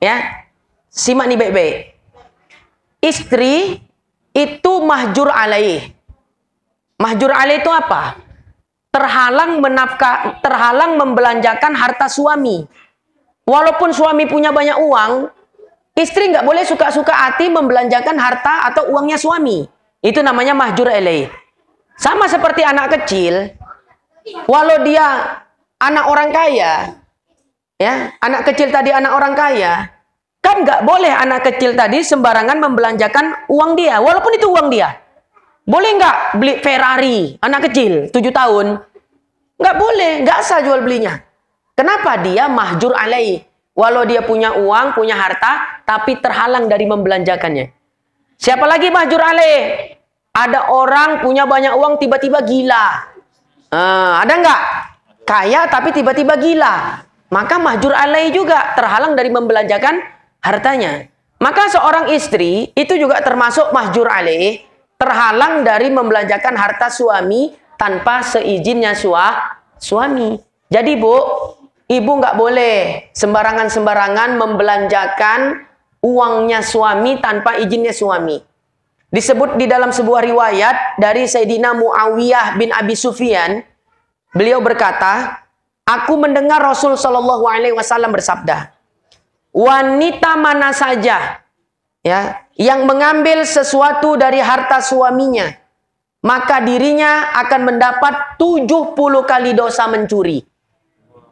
Ya, simak nih baik-baik. Istri itu mahjur alaih. Mahjur alaih itu apa? Terhalang membelanjakan harta suami. Walaupun suami punya banyak uang, istri nggak boleh suka-suka hati membelanjakan harta atau uangnya suami. Itu namanya mahjur alaih. Sama seperti anak kecil, walau dia anak orang kaya, ya, anak kecil tadi anak orang kaya, kan nggak boleh anak kecil tadi sembarangan membelanjakan uang dia, walaupun itu uang dia. Boleh nggak beli Ferrari anak kecil 7 tahun? Nggak boleh, nggak sah jual belinya. Kenapa? Dia mahjur alaih. Walau dia punya uang, punya harta, tapi terhalang dari membelanjakannya. Siapa lagi mahjur alaih? Ada orang punya banyak uang tiba-tiba gila. Ada nggak? Kaya tapi tiba-tiba gila. Maka mahjur alaih juga terhalang dari membelanjakan hartanya. Maka seorang istri itu juga termasuk mahjur alaih, terhalang dari membelanjakan harta suami tanpa seizinnya suami. Jadi Bu, ibu nggak boleh sembarangan-sembarangan membelanjakan uangnya suami tanpa izinnya suami. Disebut di dalam sebuah riwayat dari Sayyidina Muawiyah bin Abi Sufyan, beliau berkata, aku mendengar Rasul Shallallahu Alaihi Wasallam bersabda, wanita mana saja ya yang mengambil sesuatu dari harta suaminya, maka dirinya akan mendapat 70 kali dosa mencuri.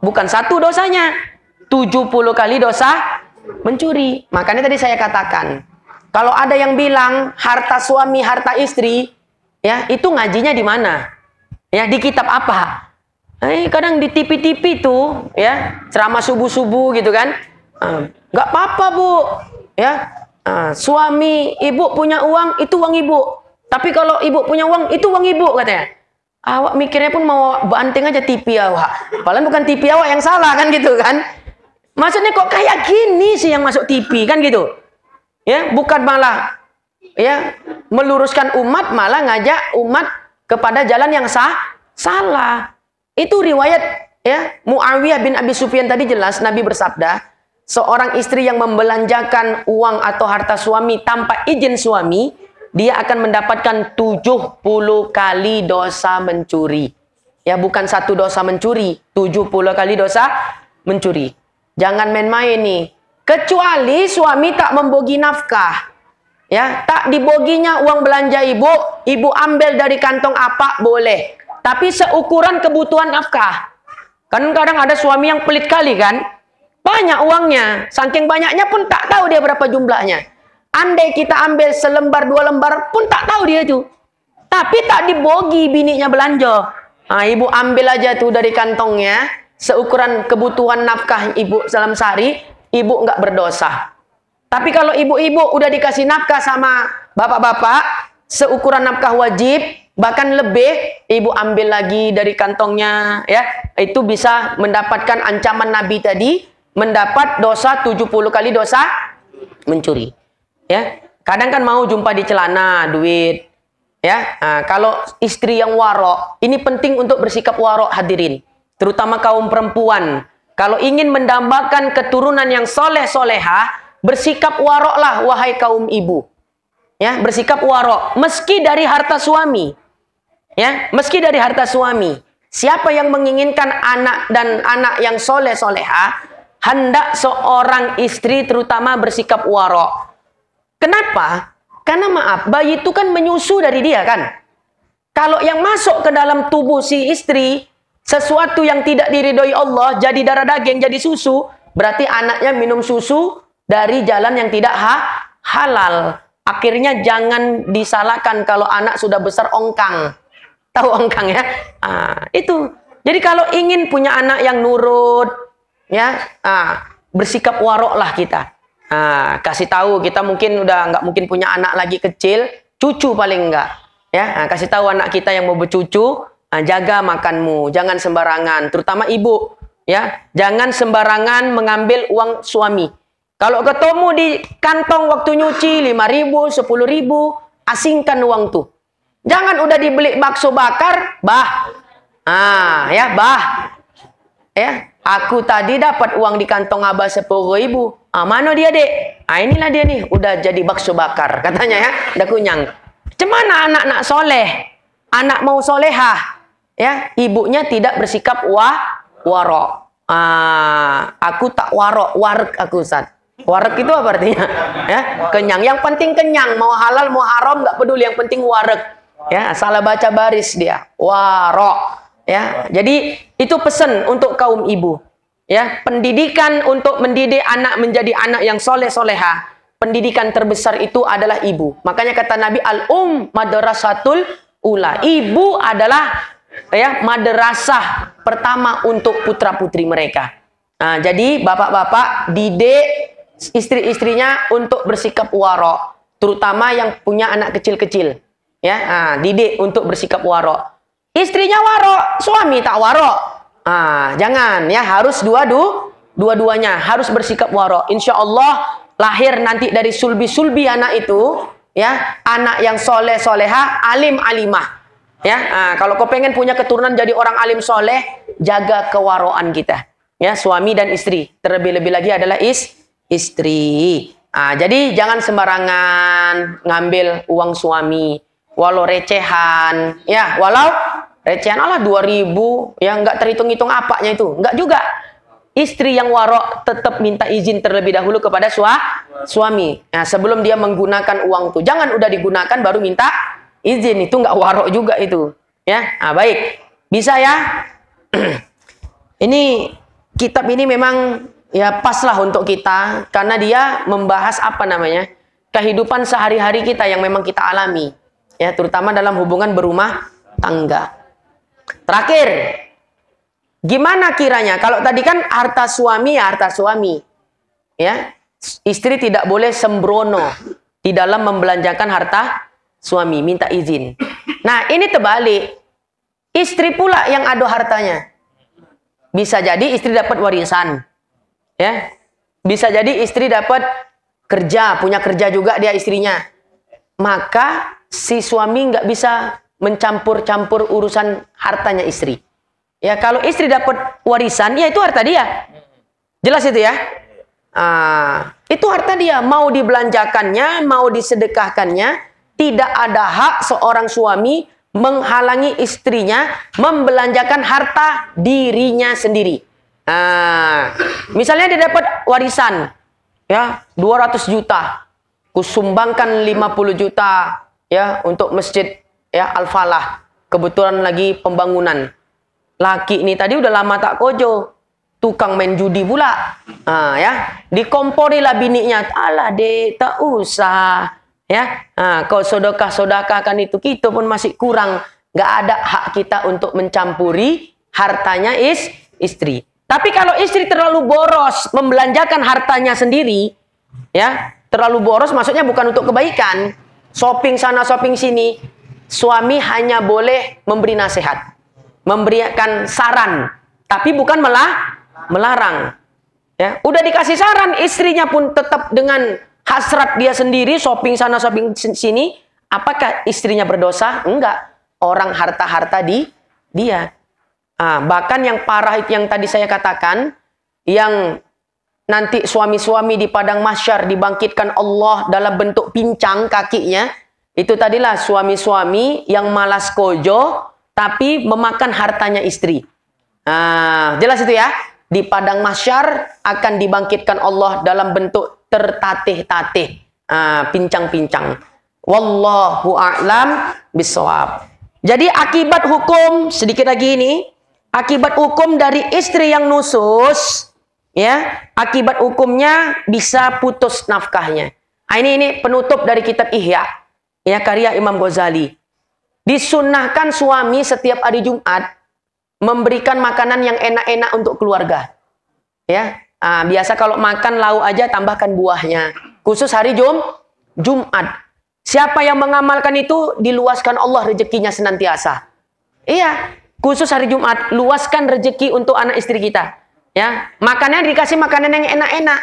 Bukan satu dosanya, 70 kali dosa mencuri. Makanya tadi saya katakan, kalau ada yang bilang harta suami, harta istri, ya itu ngajinya di mana? Ya di kitab apa? Kadang di TV-TV tuh, ya ceramah subuh-subuh gitu kan. Nggak apa-apa Bu, ya suami ibu punya uang itu uang ibu, tapi kalau ibu punya uang itu uang ibu katanya. Awak mikirnya pun mau banting aja TV awak, padahal bukan TV awak yang salah kan gitu kan. Maksudnya kok kayak gini sih yang masuk TV kan gitu, ya bukan malah ya meluruskan umat, malah ngajak umat kepada jalan yang salah. Itu riwayat ya Muawiyah bin Abi Sufyan tadi jelas Nabi bersabda, seorang istri yang membelanjakan uang atau harta suami tanpa izin suami, dia akan mendapatkan 70 kali dosa mencuri. Ya bukan satu dosa mencuri, 70 kali dosa mencuri. Jangan main-main nih. Kecuali suami tak membogi nafkah. Ya, tak diboginya uang belanja ibu ambil dari kantong apa boleh. Tapi seukuran kebutuhan nafkah. Kan kadang ada suami yang pelit kali kan. Banyak uangnya. Saking banyaknya pun tak tahu dia berapa jumlahnya. Andai kita ambil selembar 2 lembar pun tak tahu dia itu. Tapi tak dibogi bininya belanja. Ibu ambil aja tuh dari kantongnya. Seukuran kebutuhan nafkah ibu dalam sehari. Ibu nggak berdosa. Tapi kalau ibu-ibu udah dikasih nafkah sama bapak-bapak. Seukuran nafkah wajib. Bahkan lebih, ibu ambil lagi dari kantongnya, ya, itu bisa mendapatkan ancaman Nabi tadi, mendapat dosa 70 kali dosa mencuri. Ya, kadang kan mau jumpa di celana duit, Ya, kalau istri yang warok, ini penting untuk bersikap warok hadirin, terutama kaum perempuan. Kalau ingin mendambakan keturunan yang soleh solehah, bersikap waroklah wahai kaum ibu. Ya, bersikap warok, meski dari harta suami. Ya, meski dari harta suami. Siapa yang menginginkan anak dan anak yang soleh solehah, hendak seorang istri terutama bersikap warok. Kenapa? Karena maaf, bayi itu kan menyusu dari dia kan. Kalau yang masuk ke dalam tubuh si istri, sesuatu yang tidak diridhoi Allah, jadi darah daging, jadi susu, berarti anaknya minum susu dari jalan yang tidak halal. Akhirnya jangan disalahkan kalau anak sudah besar ongkang. Tahu ongkang ya? Itu. Jadi kalau ingin punya anak yang nurut, ya, bersikap waroklah kita. Kasih tahu kita mungkin udah nggak mungkin punya anak lagi kecil, cucu paling enggak. Ya, kasih tahu anak kita yang mau bercucu, jaga makanmu, jangan sembarangan, terutama ibu. Ya, jangan sembarangan mengambil uang suami. Kalau ketemu di kantong waktu nyuci 5.000, 10.000, asingkan uang tuh. Jangan udah dibeli bakso bakar, bah. Ya, bah. Ya, aku tadi dapat uang di kantong abah 10.000. Mana dia, Dek? Inilah dia nih, udah jadi bakso bakar katanya ya, udah kunyang. Cemana anak-anak soleh, anak mau solehah, ya, ibunya tidak bersikap warok. Aku tak warok, warek aku Ustaz. Warek itu apa artinya? Ya, kenyang. Yang penting kenyang, mau halal mau haram nggak peduli, yang penting warek. Ya, salah baca baris dia, warok. Ya, jadi itu pesan untuk kaum ibu. Ya, pendidikan untuk mendidik anak menjadi anak yang soleh soleha. Pendidikan terbesar itu adalah ibu. Makanya kata Nabi, madrasatul ula. Ibu adalah ya madrasah pertama untuk putra putri mereka. Jadi bapak-bapak didik istri-istrinya untuk bersikap warok, terutama yang punya anak kecil-kecil. Ya, didik untuk bersikap warok. Istrinya warok, suami tak warok. Jangan ya, harus dua-duanya harus bersikap warok. Insya Allah lahir nanti dari sulbi-sulbi anak itu ya, anak yang soleh soleha, alim alimah. Ya, kalau kau pengen punya keturunan jadi orang alim soleh, jaga kewaroan kita. Ya, suami dan istri. Terlebih-lebih lagi adalah istri. Jadi jangan sembarangan ngambil uang suami, walau recehan. Ya, walau recehan Allah 2.000, ya nggak terhitung-hitung apanya itu, nggak juga. Istri yang warok tetap minta izin terlebih dahulu kepada suami. Nah, sebelum dia menggunakan uang tuh, jangan udah digunakan baru minta izin, itu nggak warok juga itu. Ya, baik, bisa ya. Ini kitab ini memang ya pas lah untuk kita karena dia membahas apa namanya kehidupan sehari-hari kita yang memang kita alami, ya terutama dalam hubungan berumah tangga. Terakhir, gimana kiranya? Kalau tadi kan harta suami ya harta suami. Ya, istri tidak boleh sembrono di dalam membelanjakan harta suami, minta izin. Nah, ini terbalik. Istri pula yang ado hartanya. Bisa jadi istri dapat warisan. Ya. Bisa jadi istri dapat kerja, punya kerja juga dia istrinya. Maka si suami nggak bisa mencampur-campur urusan hartanya istri. Ya, kalau istri dapat warisan, ya itu harta dia. Jelas itu ya? Itu harta dia. Mau dibelanjakannya, mau disedekahkannya, tidak ada hak seorang suami menghalangi istrinya membelanjakan harta dirinya sendiri. Misalnya dia dapat warisan, ya 200 juta, kusumbangkan 50 juta, ya untuk masjid. Ya, Al-Falah. Kebetulan lagi pembangunan. Laki ini tadi udah lama tak kojo. Tukang main judi pula. Ya, dikomporilah bininya. Alah dek, tak usah. Ya, kau sodakah-sodakahkan itu, kita pun masih kurang. Gak ada hak kita untuk mencampuri hartanya istri. Tapi kalau istri terlalu boros membelanjakan hartanya sendiri, ya, terlalu boros maksudnya bukan untuk kebaikan. Shopping sana, shopping sini. Suami hanya boleh memberi nasihat, memberikan saran, tapi bukan melarang. Ya, udah dikasih saran, istrinya pun tetap dengan hasrat dia sendiri, shopping sana, shopping sini, Apakah istrinya berdosa? Enggak. Orang harta-harta dia. Bahkan yang parah yang tadi saya katakan, yang nanti suami-suami di padang mahsyar dibangkitkan Allah dalam bentuk pincang kakinya, itu tadilah suami-suami yang malas kojo tapi memakan hartanya istri. Jelas itu ya. Di padang mahsyar akan dibangkitkan Allah dalam bentuk tertatih-tatih, pincang-pincang. Wallahu a'lam bishawab. Jadi akibat hukum, sedikit lagi ini, akibat hukum dari istri yang nusus, ya, akibat hukumnya bisa putus nafkahnya. Ini penutup dari kitab Ihya, ya, karya Imam Ghazali. Disunnahkan suami setiap hari Jumat memberikan makanan yang enak-enak untuk keluarga. Ya, biasa kalau makan lauk aja tambahkan buahnya. Khusus hari Jumat. Siapa yang mengamalkan itu diluaskan Allah rezekinya senantiasa. Iya, khusus hari Jumat luaskan rezeki untuk anak istri kita. Ya, makannya dikasih makanan yang enak-enak.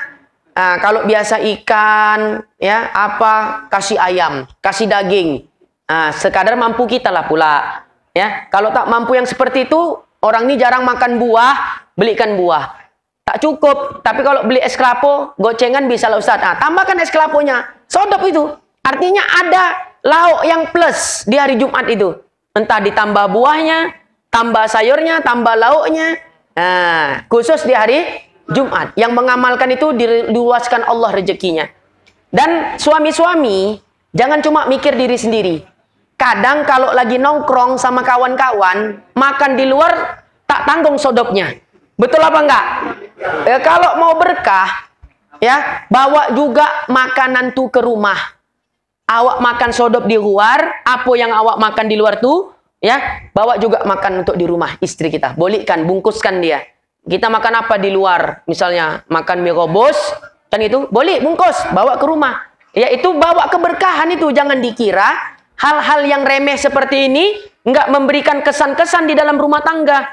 Kalau biasa ikan, ya, kasih ayam, kasih daging. Sekadar mampu kita lah pula. Ya, kalau tak mampu yang seperti itu, orang ini jarang makan buah, belikan buah. Tak cukup, tapi kalau beli es kelapa, gocengan bisa lah Ustaz. Tambahkan es kelapanya, sodop itu. Artinya ada lauk yang plus di hari Jumat itu. Entah ditambah buahnya, tambah sayurnya, tambah lauknya. Khusus di hari Jumat. Yang mengamalkan itu diluaskan Allah rezekinya. Dan suami-suami, jangan cuma mikir diri sendiri. Kadang kalau lagi nongkrong sama kawan-kawan, makan di luar tak tanggung sodopnya. Betul apa enggak? Kalau mau berkah, ya, bawa juga makanan tuh ke rumah. Awak makan sodop di luar, apa yang awak makan di luar tuh, ya, bawa juga makan untuk di rumah istri kita. Bolehkan, bungkuskan dia. Kita makan apa di luar? Misalnya makan mie rebus, kan itu boleh bungkus, bawa ke rumah. Ya, itu bawa keberkahan itu. Jangan dikira hal-hal yang remeh seperti ini nggak memberikan kesan-kesan di dalam rumah tangga.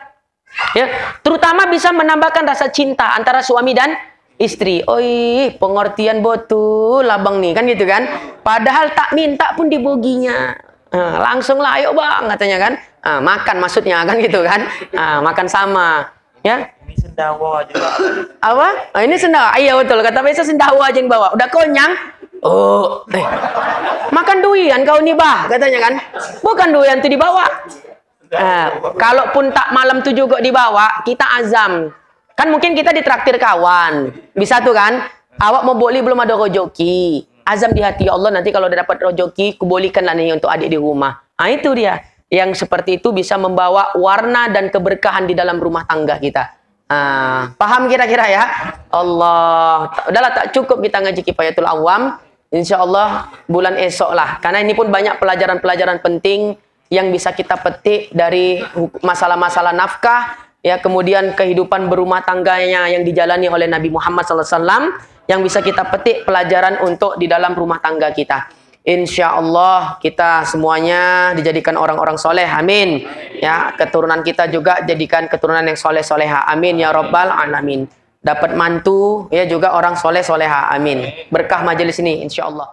Ya, terutama bisa menambahkan rasa cinta antara suami dan istri. Oi, pengertian betul abang nih, kan gitu kan. Padahal tak minta pun diboginya. Langsung lah, ayo bang, katanya kan. Makan maksudnya kan gitu kan. Makan sama. Ya. Ini sendawa juga. Apa? Ini sendawa. Iya betul. Kata biasa sendawa aja yang bawa. Udah konyang. Makan durian kau nih bah, katanya kan. Bukan durian itu dibawa. Kalaupun tak malam itu juga dibawa, kita azam. Kan mungkin kita ditraktir kawan. Bisa tuh kan. Awak mau boli belum ada rojoki. Azam di hati, ya Allah, nanti kalau udah dapat rojoki, kubolihkanlah nih untuk adik di rumah. Itu dia. Yang seperti itu bisa membawa warna dan keberkahan di dalam rumah tangga kita. Paham kira-kira ya? Allah. Udahlah, tak cukup kita ngaji Kifayatul Awam. Insya Allah bulan esok lah. Karena ini pun banyak pelajaran-pelajaran penting yang bisa kita petik dari masalah-masalah nafkah, ya, kemudian kehidupan berumah tangganya yang dijalani oleh Nabi Muhammad SAW, yang bisa kita petik pelajaran untuk di dalam rumah tangga kita. Insya Allah kita semuanya dijadikan orang-orang soleh, amin. Ya, keturunan kita juga jadikan keturunan yang soleh-soleha, amin ya Rabbal alamin. Dapat mantu, ya, juga orang soleh-soleha, amin. Berkah majelis ini, insya Allah.